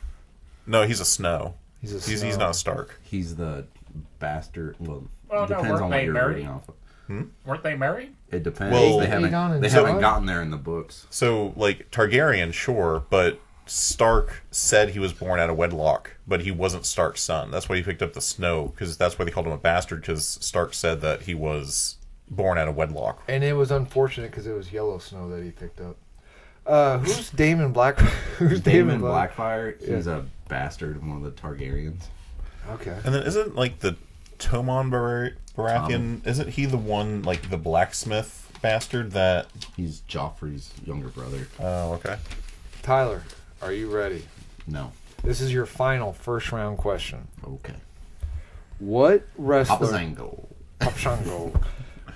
No, he's a Snow. He's not a Stark. He's the bastard. Well, Well, it no, depends weren't on they what you're married? reading off of. Weren't they married? It depends. Well, they Aegon and haven't Jon? gotten there in the books. So, like, Targaryen, sure, but Stark said he was born out of wedlock, but he wasn't Stark's son. That's why he picked up the Snow, because that's why they called him a bastard, because Stark said that he was born out of wedlock. And it was unfortunate because it was Yellow Snow that he picked up. Who's Daemon Black? Who's Daemon Blackfyre? He's a bastard, one of the Targaryens. Okay. And then isn't, like, the Tomon Baratheon, isn't he the one, like, the blacksmith bastard that... He's Joffrey's younger brother. Oh, okay. Tyler, are you ready? No. This is your final first round question. Okay. What wrestler? Papazango.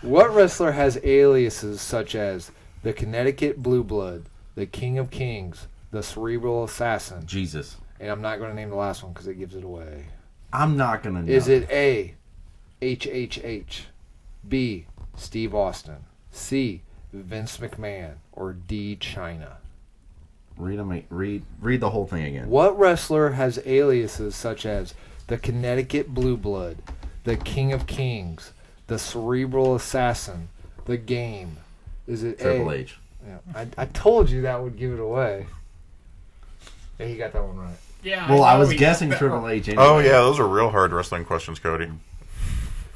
What wrestler has aliases such as the Connecticut Blue Blood, the King of Kings, the Cerebral Assassin? Jesus. And I'm not going to name the last one because it gives it away. I'm not going to know. Is it A, HHH, B, Steve Austin, C, Vince McMahon, or D, China? Read the whole thing again. What wrestler has aliases such as the Connecticut Blue Blood, the King of Kings, the Cerebral Assassin, the Game? Is it Triple A? H. Yeah, I told you that would give it away. Yeah, he got that one right. Yeah. Well, I know was he guessing got that Triple one. H anyway. Oh, yeah, those are real hard wrestling questions, Cody.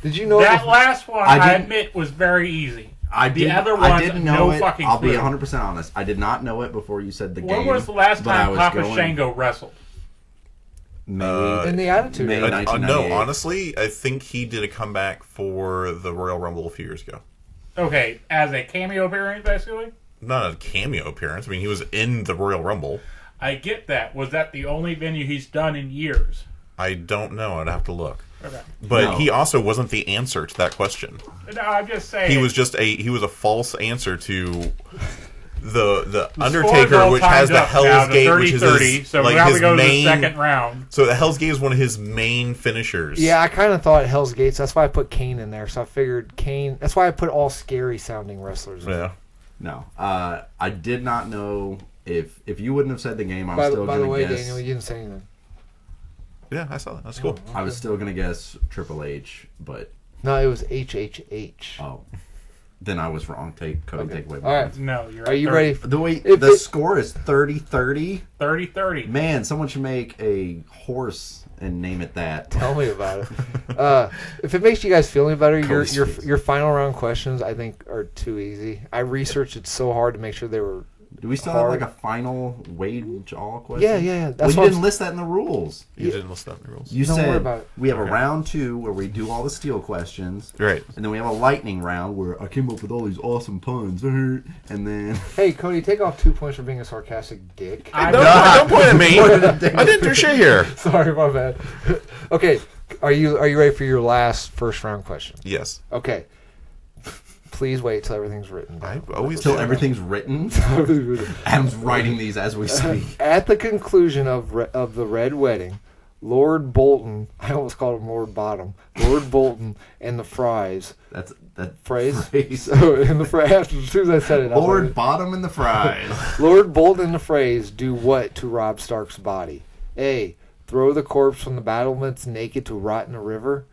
Did you know That last one, I I didn't- admit, was very easy. I The did, other I ones, didn't know no it. fucking I'll be clue. 100% honest. I did not know it before you said the When game. was the last but I time was Papa going- Shango wrestled? May, in the Attitude May Era? 1998. No, honestly, I think he did a comeback for the Royal Rumble a few years ago. Okay, as a cameo appearance, basically? Not a cameo appearance. I mean, he was in the Royal Rumble. I get that. Was that the only venue he's done in years? I don't know. I'd have to look. Okay. But No. he also wasn't the answer to that question. No, I'm just saying. He was just he was a false answer to the score's Undertaker, all which has timed the up Hell's now to Gate, which is 30-30, his, so like now his we go main. to the second round. So the Hell's Gate is one of his main finishers. Yeah, I kind of thought Hell's Gates. That's why I put Kane in there. So I figured Kane. That's why I put all scary sounding wrestlers in. Yeah. No. I did not know if you wouldn't have said the game, I was By still the going to way, guess. Daniel, you didn't say anything. Yeah, I saw that. That's cool. I was still going to guess Triple H, but No, it was HHH. then I was wrong. Cody, take away my All right. points. No, you're Are you ready? The way If the it- score is 30-30. 30-30. Man, someone should make a horse and name it that. Tell me about it. If it makes you guys feel any better, your Cody's face. your final round questions I think are too easy. I researched it so hard to make sure they were. Do we still hard. have like a final wage all question? Yeah. Well, That's you what didn't list that in the rules. You didn't list that in the rules. You Don't worry said about it. we have a Okay. round 2 where we do all the steel questions. Right. And then we have a lightning round where I came up with all these awesome puns. And then Hey, Cody, take off 2 points for being a sarcastic dick. Don't point at me. I didn't do shit here. Sorry, my bad. Okay, are you ready for your last first round question? Yes. Okay. Please wait till everything's written I down. always till do. everything's written. Adam's writing these as we speak. At the conclusion of the Red Wedding, Lord Bolton, I almost called him Lord Bottom, Lord Bolton and the Fries, That's that phrase? phrase. So in the after as soon as I said it, I was Lord like, Bottom and the Fries. Lord Bolton and the Phrase do what to Robb Stark's body? A. Throw the corpse from the battlements naked to rot in a river.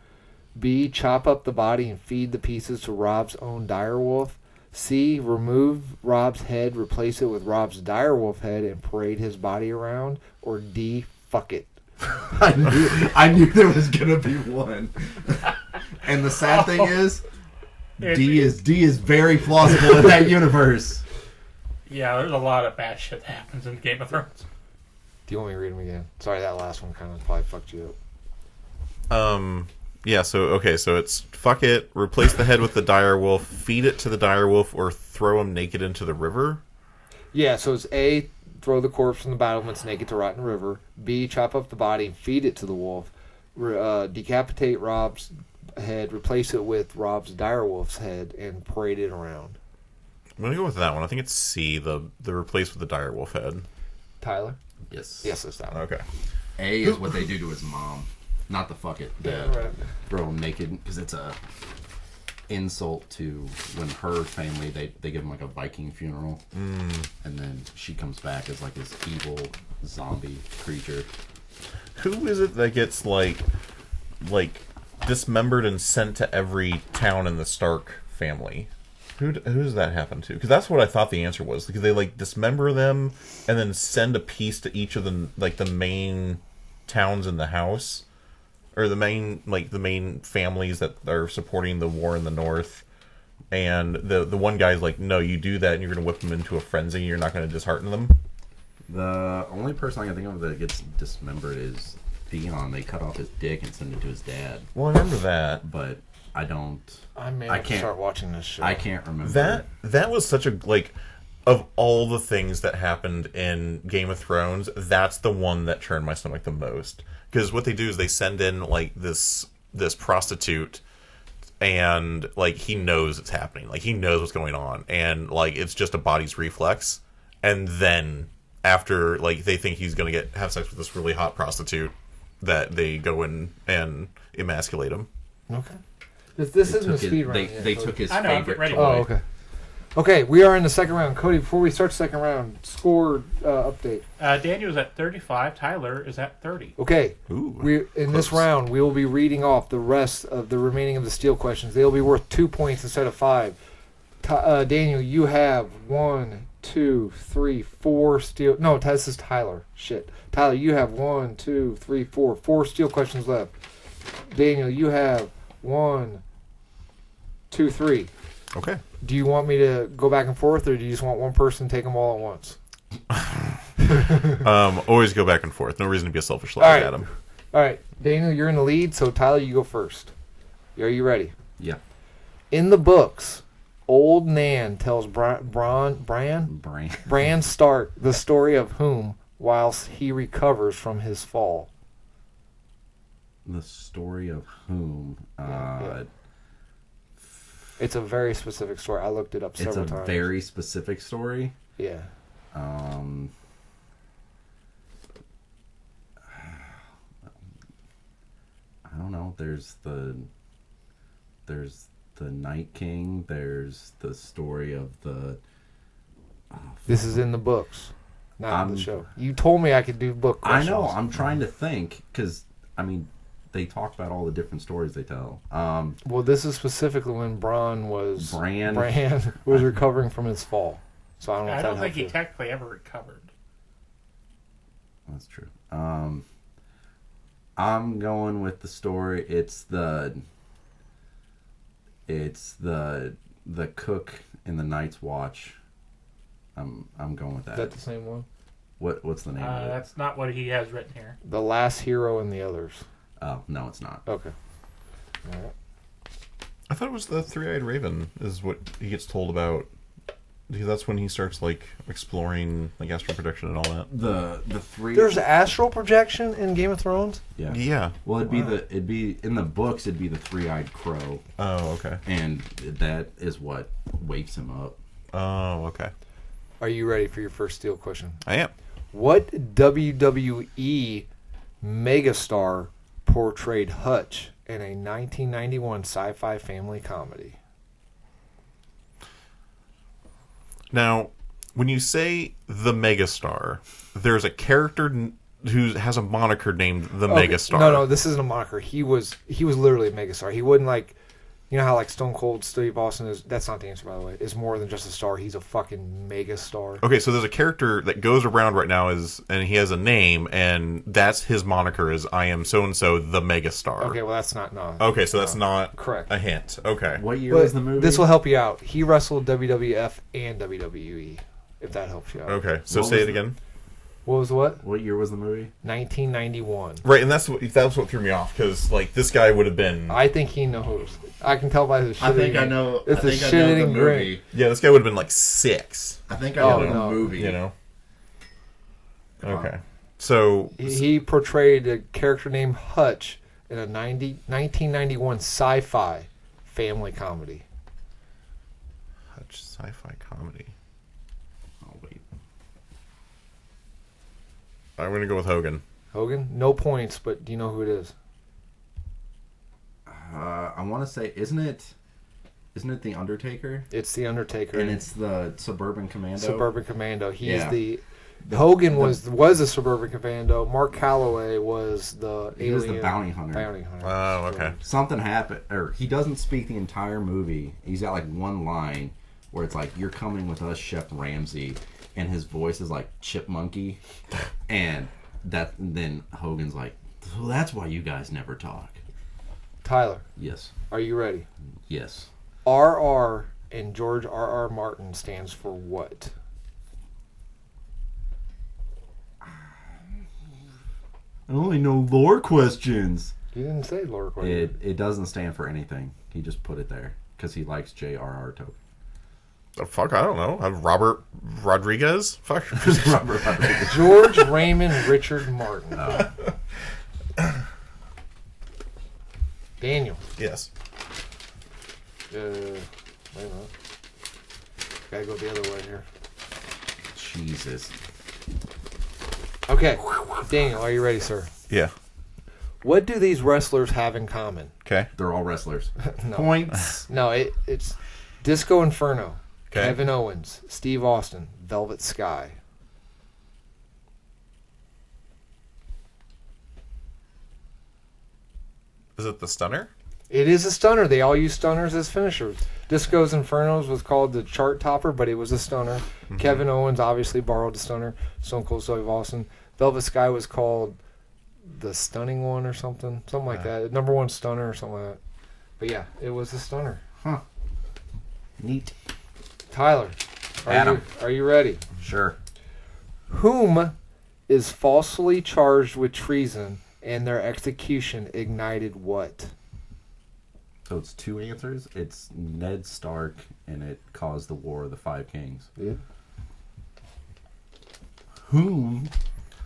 B. Chop up the body and feed the pieces to Robb's own direwolf. C. Remove Robb's head, replace it with Robb's direwolf head, and parade his body around. Or D. Fuck it. I knew there was gonna be one. And the sad thing is, D is very plausible in that universe. Yeah, there's a lot of bad shit that happens in Game of Thrones. Do you want me to read them again? Sorry, that last one kind of probably fucked you up. Yeah, so it's fuck it, replace the head with the dire wolf, feed it to the dire wolf, or throw him naked into the river. Yeah, so it's A, throw the corpse from the battlements naked to rot in the river. B, chop up the body and feed it to the wolf. Decapitate Rob's head, replace it with Rob's dire wolf's head, and parade it around. I'm gonna go with that one. I think it's C, the replace with the dire wolf head. Tyler? Yes. Yes, it's that one. Okay. A is what they do to his mom. Not the fuck it. Yeah, right. Throw him naked, because it's a insult to when her family, they give him like a Viking funeral. And then she comes back as like this evil zombie creature. Who is it that gets like dismembered and sent to every town in the Stark family? Who does that happen to? Because that's what I thought the answer was. Because they like dismember them and then send a piece to each of the main towns in the house, or the main families that are supporting the war in the north. And the one guy's like, no, you do that and you're gonna whip them into a frenzy. You're not gonna dishearten them. The only person I can think of that gets dismembered is Theon. They cut off his dick and send it to his dad. Well, I remember that. But I don't. I may have to start watching this show. I can't remember. That was such a, like, of all the things that happened in Game of Thrones, that's the one that churned my stomach the most. Because what they do is they send in, like, this prostitute, and, like, he knows it's happening. Like, he knows what's going on. And, like, it's just a body's reflex. And then, after, like, they think he's going to have sex with this really hot prostitute, that they go in and emasculate him. Okay. This isn't a speed round. They took his I know, I'm favorite ready. toy. Oh, okay. Okay, we are in the second round. Cody, before we start the second round, score update. Daniel's at 35. Tyler is at 30. Okay. Ooh, this round, we will be reading off the rest of the remaining of the steel questions. They'll be worth 2 points instead of 5. Daniel, you have 1, 2, 3, 4 steel. No, this is Tyler. Shit. Tyler, you have 1, 2, 3, 4. 4 steel questions left. Daniel, you have 1, 2, 3. okay. Do you want me to go back and forth, or do you just want one person to take them all at once? Always go back and forth. No reason to be a selfish All right. like Adam. All right, Daniel, you're in the lead, so Tyler, you go first. Are you ready? Yeah. In the books, Old Nan tells Bran Stark the story of whom whilst he recovers from his fall. The story of whom? Yeah. It's a very specific story. I looked it up several times. It's a very specific story. Yeah. I don't know. There's the Night King. There's the story of the. This is in the books, not in the show. You told me I could do book questions. I know. I'm trying to think because they talk about all the different stories they tell. Well, this is specifically when Bran was recovering from his fall. So I don't know. I if don't that think he helps you. technically ever recovered. That's true. I'm going with the story. It's the cook in the Night's Watch. I'm going with that. Is that the same one? What's the name of it? That's not what he has written here. The Last Hero and the Others. Oh, no, it's not. Okay. All right. I thought it was the Three-Eyed Raven is what he gets told about. Because that's when he starts like exploring like astral projection and all that. The three. There's astral projection in Game of Thrones. Yeah. Yeah. Well, it'd be in the books. It'd be the three-eyed crow, Oh, okay. and that is what wakes him up. Oh, okay. Are you ready for your first steel question? I am. What WWE megastar portrayed Hutch in a 1991 sci-fi family comedy? Now, when you say the megastar, there's a character who has a moniker named the megastar. No, this isn't a moniker. He was literally a megastar. He wouldn't like, you know how like Stone Cold Steve Austin is. That's not the answer, by the way. It's more than just a star. He's a fucking megastar. Okay, so there's a character that goes around right now and he has a name, and that's his moniker is I am so and so the megastar. Okay, well that's not Okay, so that's not correct. a hint. Okay. What year But was the movie? this will help you out. He wrestled WWF and WWE. If that helps you out. Okay, so What say was it again. What was what? What year was the movie? 1991. Right, and that's what threw me off because like this guy would have been. I think he knows. I can tell by his shit. I think I know. It's I a think I know the shit-eating grin. movie. Yeah, this guy would have been like 6. I think I Oh, know the no. movie. You know. Come on. Okay. So He portrayed a character named Hutch in a 1991 sci-fi family comedy. Hutch sci-fi comedy. Oh wait. I'm gonna go with Hogan. Hogan? No points, but do you know who it is? I want to say, isn't it the Undertaker? It's The Undertaker. And it's the Suburban Commando. Suburban Commando. He's Yeah. Hogan was a Suburban Commando. Mark Calloway was the He was the alien bounty hunter. Oh, okay. Something happened, or he doesn't speak the entire movie. He's got like one line where it's like, "You're coming with us, Chef Ramsay," and his voice is like chipmunky, and then Hogan's like, "So that's why you guys never talk." Tyler, Yes, are you ready? yes. RR in George R.R. Martin stands for what? I only know lore questions. You didn't say Lord Quaid. It doesn't stand for anything. He just put it there because he likes J.R.R. Tolkien. Oh, fuck, I don't know. Robert Rodriguez. Fuck. Robert Rodriguez. George Raymond Richard Martin. Daniel. Yes. Wait a minute. Gotta go the other way here. Jesus. Okay. Daniel, are you ready, sir? Yeah. What do these wrestlers have in common? Okay. They're all wrestlers. No. Points. No, it's Disco Inferno, Okay. Kevin Owens, Steve Austin, Velvet Sky. Is it the Stunner? It is a stunner. They all use stunners as finishers. Disco's Infernos was called the chart topper, but it was a stunner. Mm-hmm. Kevin Owens obviously borrowed the stunner. Stone Cold Steve Austin. Velvet Sky was called the stunning one or something like that. Number one stunner or something like that. But yeah, it was a stunner. Huh. Neat. Tyler, Adam. are you ready? Sure. Whom is falsely charged with treason and their execution ignited what? So it's 2 answers. It's Ned Stark, and it caused the War of the Five Kings. Yeah. Whom?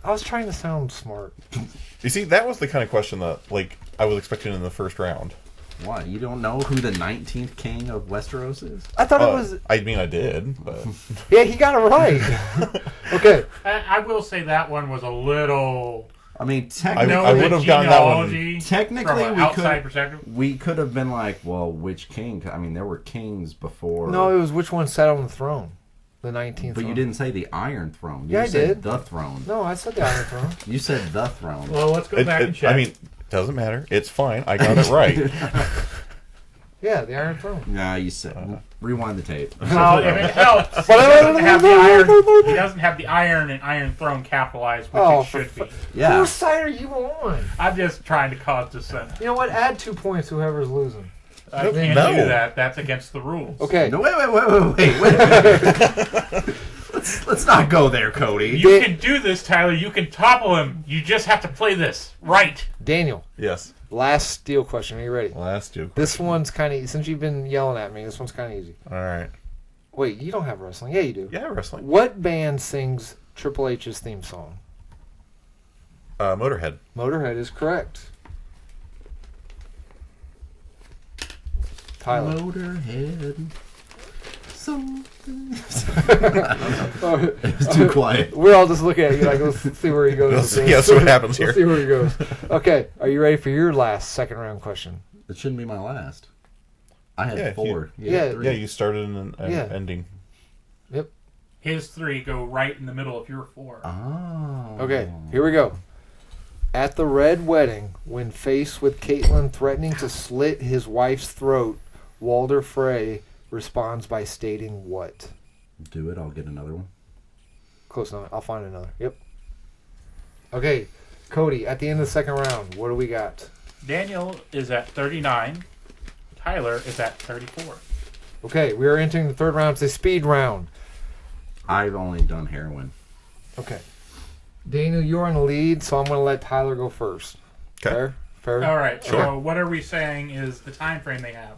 I was trying to sound smart. You see, that was the kind of question that, like, I was expecting in the first round. What? You don't know who the 19th king of Westeros is? I thought it was... I mean, I did, but Yeah, he got it right. Okay. I will say that one was a little. I mean, I technically, would have gotten that one. genealogy Technically, from an we outside could- perspective. we could have been like, well, which king? I mean, there were kings before. No, it was which one sat on the throne. The 19th but throne. you didn't say the Iron Throne. You Yeah, I said did. the throne. No, I said the Iron Throne. You said the throne. Well, let's go back and check. I mean, doesn't matter. It's fine. I got it right. Yeah, the Iron Throne. Nah, you said. Rewind the tape. well, if it helps, he doesn't have the iron. He doesn't have the Iron and Iron Throne capitalized, which Oh, it should be. Yeah. Whose side are you on? I'm just trying to cause dissent. You know what? Add 2 points whoever's losing. I can't No. do that. That's against the rules. Okay. No, wait a minute. Let's not go there, Cody. You can do this, Tyler. You can topple him. You just have to play this right. Daniel, Yes. last steel question. Are you ready? Last two. This one's kind of... Since you've been yelling at me, this one's kind of easy. All right. Wait, you don't have wrestling. Yeah, you do. Yeah, wrestling. What band sings Triple H's theme song? Motorhead. Motorhead is correct. Tyler. Motorhead. Something. Oh, It was too quiet. we're all just looking at you like, let's see where he goes. Let's see- yeah, see what happens here. Let's see where he goes. Okay, are you ready for your last second round question? It shouldn't be my last. I had Yeah, 4. Yeah. three. Yeah, you started an Yeah. ending. His 3 go right in the middle of your 4. Oh. Okay, here we go. At the Red Wedding, when faced with Caitlyn threatening to slit his wife's throat, Walder Frey responds by stating what? Do it. I'll get another one. Close enough. I'll find another. Yep. Okay, Cody, at the end of the second round, what do we got? Daniel is at 39. Tyler is at 34. Okay, we are entering the third round. It's a speed round. I've only done heroin. Okay. Daniel, you're in the lead, so I'm going to let Tyler go first. Okay. Fair? All right. Sure. So what are we saying is the time frame they have?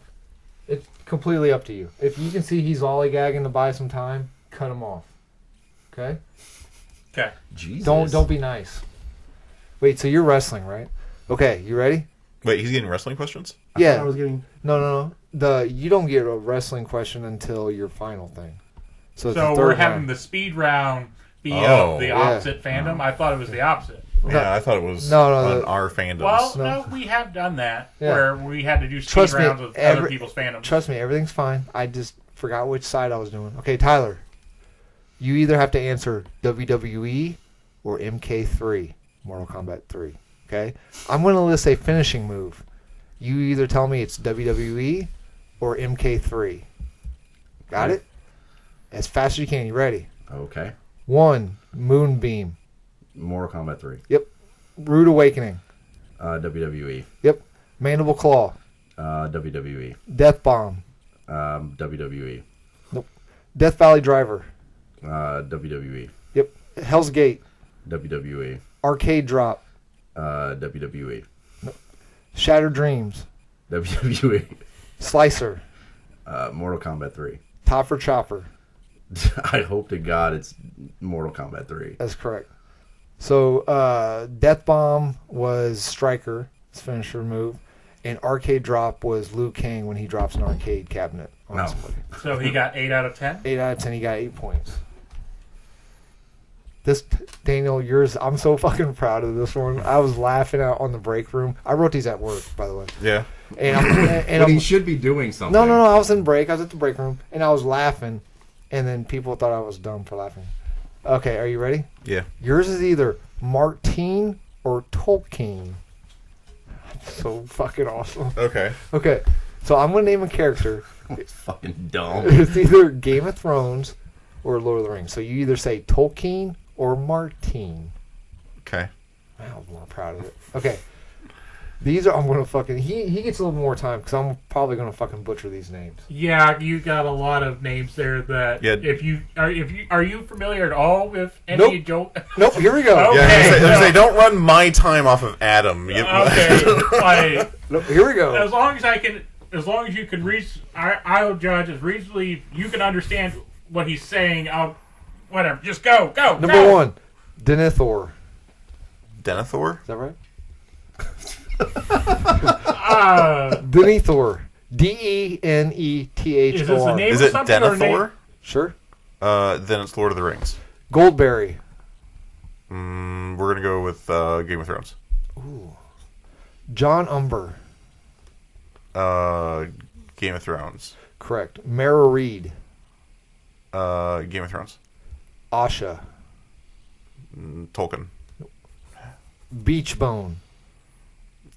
It's completely up to you. If you can see he's lollygagging to buy some time, cut him off. Okay? Okay. Jesus. Don't be nice. Wait, so you're wrestling, right? Okay, you ready? Wait, he's getting wrestling questions? I Yeah. thought I was getting. No. You don't get a wrestling question until your final thing. So it's So the third we're having round. the speed round be Oh. of the Yeah. opposite fandom. I thought it was the opposite. Yeah, I thought it was No, on the- our fandoms. Well, No. no, we have done that Yeah. where we had to do speed Trust me, rounds with other people's fandoms. Trust me, everything's fine. I just forgot which side I was doing. Okay, Tyler, you either have to answer WWE or MK3, Mortal Kombat 3. Okay? I'm going to list a finishing move. You either tell me it's WWE or MK3. Got it? As fast as you can. You ready? Okay. 1, Moonbeam. Mortal Kombat 3. Rude Awakening. WWE. Yep. Mandible Claw. WWE. Death Bomb. WWE. Death Valley Driver. WWE. Yep. Hell's Gate. WWE. Arcade Drop. WWE. Shattered Dreams. WWE. Slicer. Mortal Kombat 3. Top for Chopper. I hope to God it's Mortal Kombat 3. That's correct. So, Death Bomb was Striker, his finisher move, and Arcade Drop was Liu Kang when he drops an arcade cabinet on No. somebody. So he got 8 out of 10. 8 out of 10, he got 8 points. This, Daniel, yours, I'm so fucking proud of this one. I was laughing out on the break room. I wrote these at work, by the way. Yeah. And I'm, But he should be doing something. No, I was in break. I was at the break room, and I was laughing, and then people thought I was dumb for laughing. Okay, are you ready? Yeah. Yours is either Martine or Tolkien. So fucking awesome. Okay. Okay, so I'm going to name a character. It's fucking dumb. It's either Game of Thrones or Lord of the Rings. So you either say Tolkien or Martine. Okay. Wow, I'm more proud of it. Okay. These are, I'm going to fucking, he gets a little more time because I'm probably going to fucking butcher these names. Yeah, you got a lot of names there that Yeah. Are you familiar at all with any Nope. Joel? Nope, here we go. Okay. Yeah, I was gonna say, don't run my time off of Adam. Okay, like, Nope, here we go. as long as you can reach, I'll judge as reasonably you can understand what he's saying. Whatever, just go. Number 1, Denethor. Denethor? Is that right? Denethor. Denethor. Is this a name Is of it something or a name? Denethor? Sure. Then it's Lord of the Rings. Goldberry. We're gonna go with Game of Thrones. Ooh. John Umber. Game of Thrones. Correct. Mara Reed. Game of Thrones. Asha. Tolkien. Beachbone.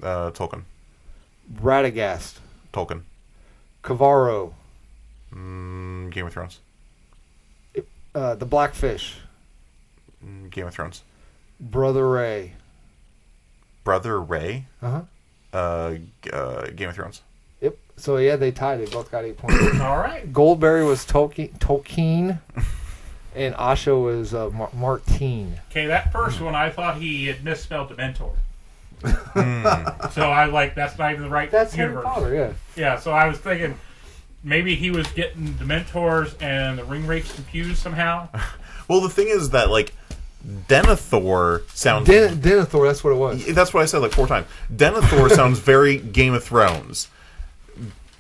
Tolkien. Radagast. Tolkien. Cavaro. Game of Thrones. The Blackfish. Game of Thrones. Brother Ray. Brother Ray. Uh-huh. Game of Thrones. Yep. So, yeah, they tied. They both got 8 points. All right. Goldberry was Tolkien, and Asha was Martine. Okay, that first one I thought he had misspelled Dementor. So I that's not even the right That's Harry universe. Potter, yeah. Yeah, so I was thinking maybe he was getting Dementors and the ring rapes confused somehow. Well, the thing is that Denethor sounds. Denethor, that's what it was. That's what I said 4 times. Denethor sounds very Game of Thrones.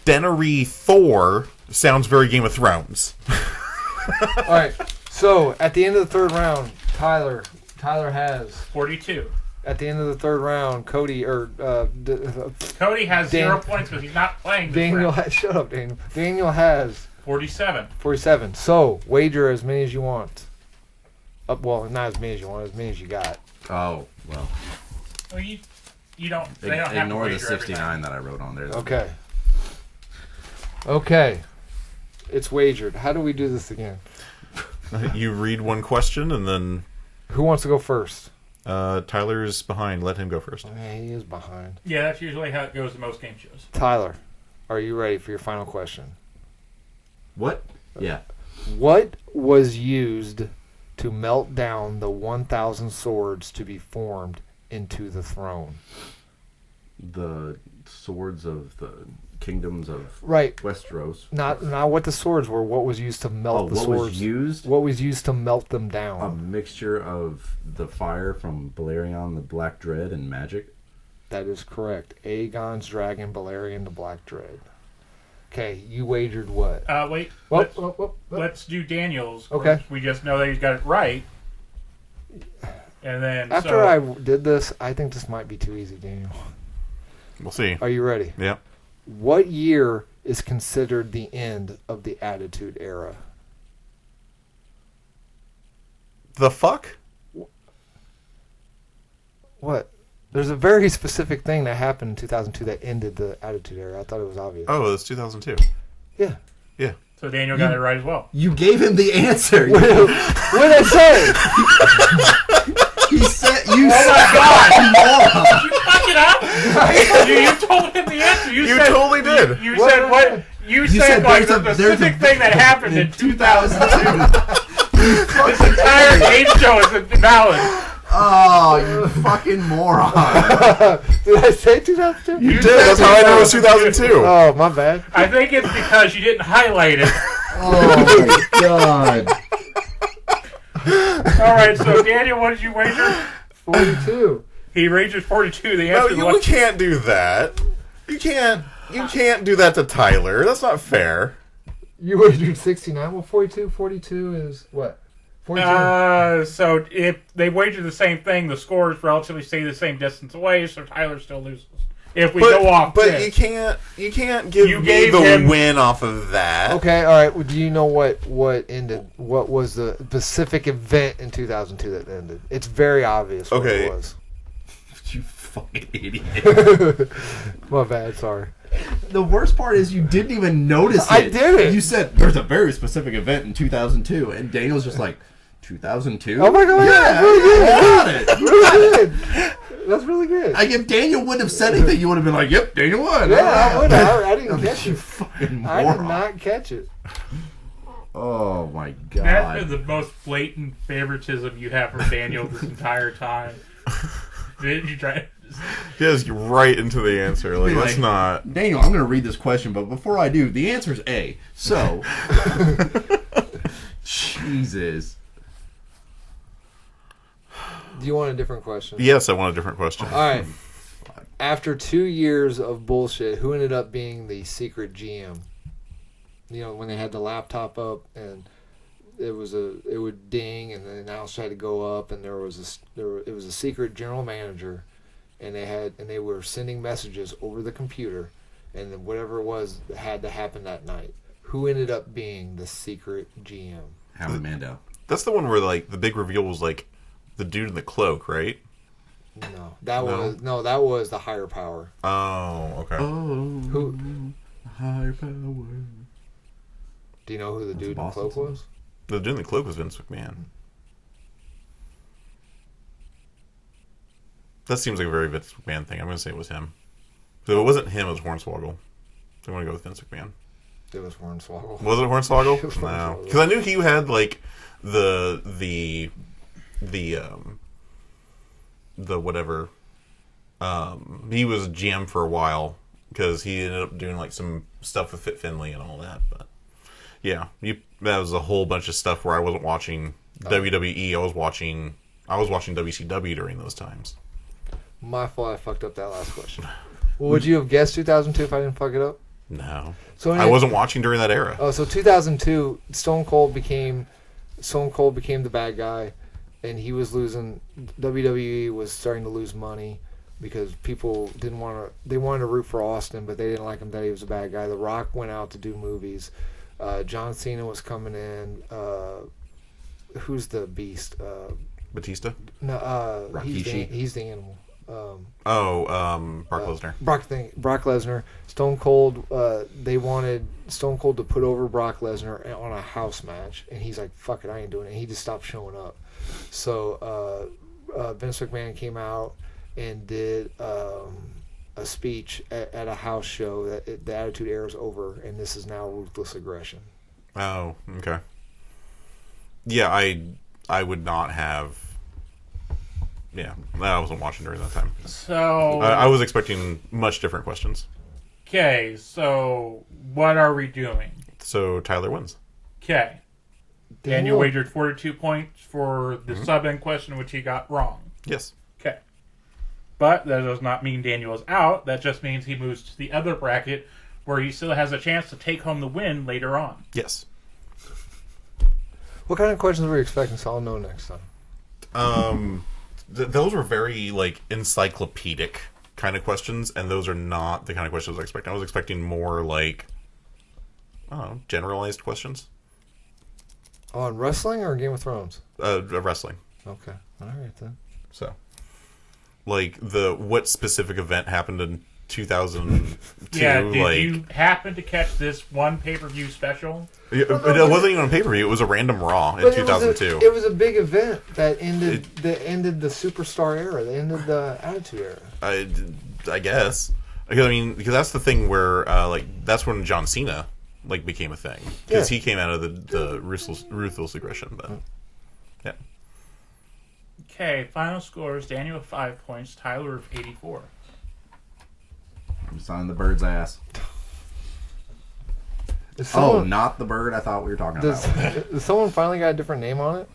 Dennery Thor sounds very Game of Thrones. All right. So at the end of the third round, Tyler has. 42. At the end of the third round, Cody Cody has 0 points because he's not playing this Daniel. round. Shut up, Daniel. Daniel has 47. 47. So wager as many as you want. Well, not as many as you want, as many as you got. Oh, well. Well, you don't. They don't have to Ignore the wager 69 that I wrote on there. Okay. Okay. It's wagered. How do we do this again? You read one question and then Who wants to go first? Tyler's behind. Let him go first. Yeah, he is behind. Yeah, that's usually how it goes in most game shows. Tyler, are you ready for your final question? What? Yeah. What was used to melt down the 1,000 swords to be formed into the throne? The swords of the kingdoms of Right. Westeros. Not what the swords were. What was used to melt the what swords? was used? What was used to melt them down? A mixture of the fire from Balerion the Black Dread and magic. That is correct. Aegon's dragon, Balerion the Black Dread. Okay, you wagered what? Wait. What? Let's do Daniel's. Okay. We just know that he's got it right. And then After I did this, I think this might be too easy, Daniel. We'll see. Are you ready? Yeah. What year is considered the end of the Attitude Era? The fuck? What? There's a very specific thing that happened in 2002 that ended the Attitude Era. I thought it was obvious. Oh, it's 2002. Yeah. Yeah. So Daniel got it right as well. You gave him the answer. What did I say? He said, "You Oh my God! moron." You fuck it up! you told him the answer. You said, totally did. You What? said what? You You said like there's the a- there's specific a- thing that happened in 2002. This entire game show is invalid. Oh, you fucking moron. Did I say 2002? You did. That's how I know it was 2002. Oh, my bad. I think it's because you didn't highlight it. Oh my god. All right, so Daniel, what did you wager? 42. He wagers 42. The No, answer you was can't do that. You can't do that to Tyler. That's not fair. You wagered 69. Well, 42. 42 is what? 42. So if they wager the same thing, the scores relatively stay the same distance away, so Tyler still loses. If we go off, but this. you can't give You me gave the him- win off of that. Okay, all right. Well, do you know what ended? What was the specific event in 2002 that ended? It's very obvious what Okay. it was. You fucking idiot. My bad. Sorry. The worst part is you didn't even notice it. I did it. You said there's a very specific event in 2002, and Daniel's just like, 2002? Oh my god! Yeah, Really good. got it. You got Really it. good. That's really good. Like, if Daniel wouldn't have said anything, you would have been like, yep, Daniel won. Yeah, I would. I didn't catch You it. fucking moron. I did not catch it. Oh my That is god. the most blatant favoritism you have for Daniel this entire time. Did you try? He goes right into the answer. Like, that's not. Daniel, I'm going to read this question, but before I do, the answer is A. So, Jesus. Do you want a different question? Yes, I want a different question. All right. After 2 years of bullshit, who ended up being the secret GM? You know, when they had the laptop up and it would ding and then the announcer had to go up and it was a secret general manager and they were sending messages over the computer and then whatever it was had to happen that night. Who ended up being the secret GM? Howard Mando. That's the one where, like, the big reveal was, like, the dude in the cloak, right? No, that was the higher power. Oh, okay. Oh, Who? higher power. Do you know who the dude in the Boston cloak song. was? The dude in the cloak was Vince McMahon. That seems like a very Vince McMahon thing. I'm going to say it was him. So it wasn't him, it was Hornswoggle. So I'm going to go with Vince McMahon. It was Hornswoggle. Was it Hornswoggle? It was No. Hornswoggle. Because I knew he had, like, the whatever. He was GM for a while because he ended up doing, like, some stuff with Fit Finley and all that. But yeah, that was a whole bunch of stuff where I wasn't watching WWE. I was watching WCW during those times. My fault. I fucked up that last question. Well, would you have guessed 2002 if I didn't fuck it up? No, So I wasn't watching during that era. Oh, so 2002, Stone Cold became the bad guy, and he was losing. WWE was starting to lose money because people didn't want to. They wanted to root for Austin, but they didn't like him that he was a bad guy. The Rock went out to do movies. John Cena was coming in. Who's the Beast? Batista. No, Rikishi. he's the animal. Brock Lesnar. Brock Lesnar. Stone Cold. They wanted Stone Cold to put over Brock Lesnar on a house match, and he's like, "Fuck it, I ain't doing it." He just stopped showing up. So Vince McMahon came out and did a speech at a house show that the Attitude Era is over, and this is now ruthless aggression. Oh, okay. Yeah, I would not have. Yeah, I wasn't watching during that time. So I was expecting much different questions. okay, so what are we doing? So Tyler wins. Okay, Daniel wagered 42 points for the sub-end question, which he got wrong. Yes. Okay, but that does not mean Daniel is out. That just means he moves to the other bracket, where he still has a chance to take home the win later on. Yes. What kind of questions were you expecting? So I'll know next time. Those were very like encyclopedic kind of questions, and those are not the kind of questions I was expecting. I was expecting more like, I don't know, generalized questions. On wrestling or Game of Thrones? Wrestling. Okay, all right then. So, like what specific event happened in 2002? Yeah, did like, you happen to catch this one pay-per-view special? it wasn't even on pay-per-view. It was a random Raw in 2002. It was a big event that ended the Superstar era. That ended the Attitude Era. I guess. I mean, because that's the thing where like that's when John Cena like became a thing, because he came out of the ruthless aggression. But yeah. Okay, final scores: Daniel with 5 points, Tyler with 84. I'm signing the bird's ass. Not the bird I thought we were talking about. Does someone finally got a different name on it?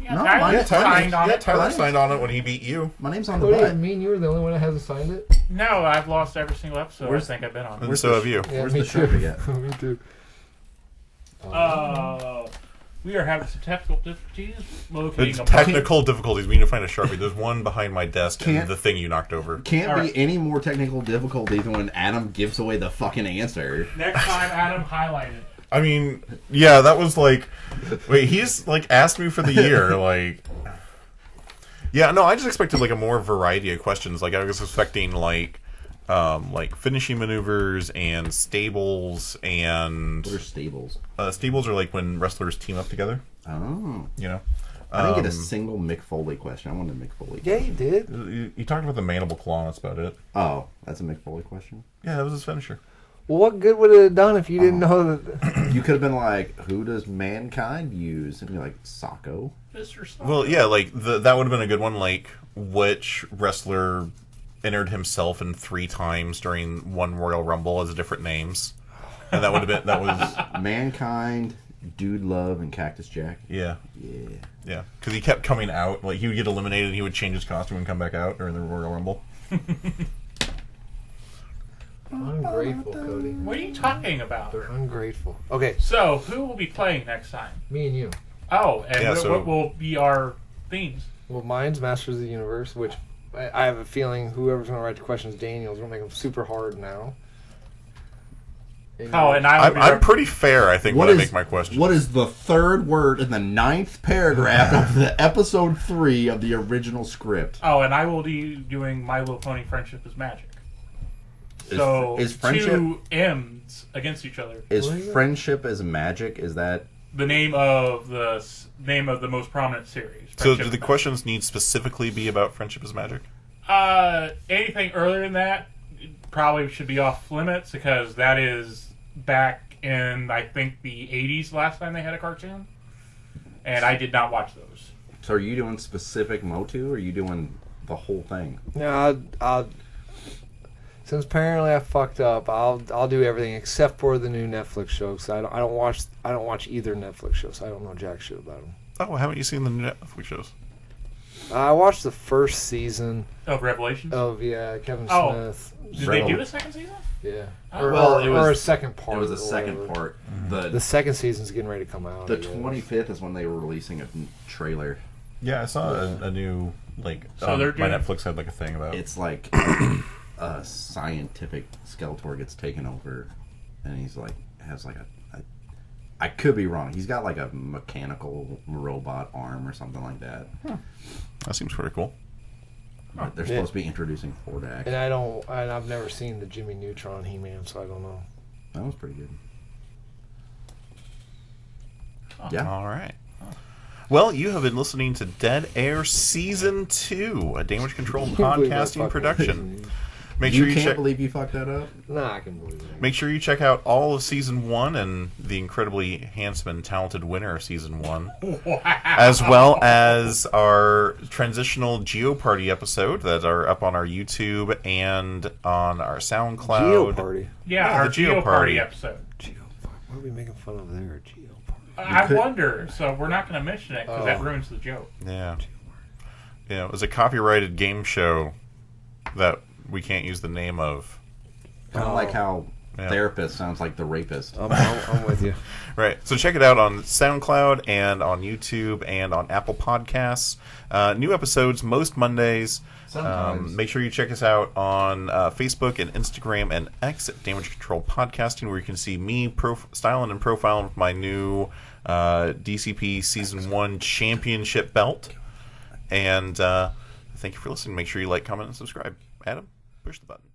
Yeah, No, Tyler signed on it. Tyler signed on it when he beat you. My name's on the Cody, butt. me and you are the only one that hasn't signed it. No, I've lost every single episode I think I've been on. And so have you. Yeah, Where's me the too. Sharpie at? Me too. We are having some technical difficulties locating It's a technical difficulties. We need to find a Sharpie. There's one behind my desk and Can't- the thing you knocked over. Can't All be right. any more technical difficulty than when Adam gives away the fucking answer. Next time, Adam, highlight it. I mean, yeah, that was like... Wait, he's like asked me for the year, like... Yeah, no, I just expected like a more variety of questions. Like I was expecting like finishing maneuvers and stables and... What are stables? Stables are like when wrestlers team up together, Oh. you know? I didn't get a single Mick Foley question. I wanted a Mick Foley Yeah, question. you did. You talked about the mandible claw, that's about it. Oh, that's a Mick Foley question? Yeah, that was his finisher. Well, what good would it have done if you didn't know that? You could have been like, who does mankind use? And you're like, Socko. Mr. Stone. Well, yeah, like that would have been a good one. Like, which wrestler entered himself in 3 times during one Royal Rumble as different names? And that would have been Mankind, Dude Love, and Cactus Jack. yeah, Yeah. because he kept coming out. Like he would get eliminated, and he would change his costume and come back out during the Royal Rumble. Ungrateful, Cody. What are you talking about? They're ungrateful. Okay, So, who will be playing next time? me and you. Oh, and Yeah, so- what will be our themes? Well, mine's Masters of the Universe, which I have a feeling whoever's going to write the questions, Daniel's going to make them super hard now. Oh, and I will be I'm pretty fair, I think, when I make my question. What is the third word in the 9th paragraph of the episode 3 of the original script? Oh, and I will be doing My Little Pony Friendship is Magic. So, is friendship 2 M's against each other. is What is it? friendship is magic? Is that The name of the most prominent series. So Friendship do is the Magic. questions need specifically be about friendship is magic? Anything earlier than that probably should be off limits, because that is back in, I think, the 80s last time they had a cartoon. And I did not watch those. so? Are you doing specific Motu, or are you doing the whole thing? No, I'll since apparently I fucked up, I'll do everything except for the new Netflix show. Cause I don't watch either Netflix show, so I don't know jack shit about them. Oh, haven't you seen the new Netflix shows? I watched the first season Of Revelations? of Kevin Oh. Smith. Did they do a second season? Yeah, Well, it or was- a second part. It was a or second whatever. part. The second season's getting ready to come out. The I guess. 25th is when they were releasing a trailer. Yeah, I saw a new like. So they're my doing- Netflix had like a thing about. It's like a scientific Skeletor gets taken over, and he's like has like a I could be wrong. He's got like a mechanical robot arm or something like that. That seems pretty cool. But they're supposed to be introducing Fordak. And I've never seen the Jimmy Neutron He-Man, so I don't know. That was pretty good. Oh. Yeah. All right. Well, you have been listening to Dead Air Season 2, a Damage Control Can't believe I podcasting fucking- production. Make sure You you can't check. believe you fucked that up. Nah, I can believe it. Make sure you check out all of season 1 and the incredibly handsome and talented winner of season 1, as well as our transitional Geo Party episode that are up on our YouTube and on our SoundCloud. Geo Party. Yeah, Yeah, our the Geo Geo Party Party. episode. Geo Party. What are we making fun of there? Geo Party. I wonder, so we're not going to mention it because that ruins the joke. Yeah. Yeah, it was a copyrighted game show that we can't use the name of. Kind of like how Yeah. therapist sounds like the rapist. I'm with you. Right. So check it out on SoundCloud and on YouTube and on Apple Podcasts. New episodes most Mondays. Sometimes. Make sure you check us out on Facebook and Instagram and X at Damage Control Podcasting, where you can see me styling and profiling with my new DCP Season 1 Championship belt. And thank you for listening. Make sure you like, comment, and subscribe. Adam, push the button.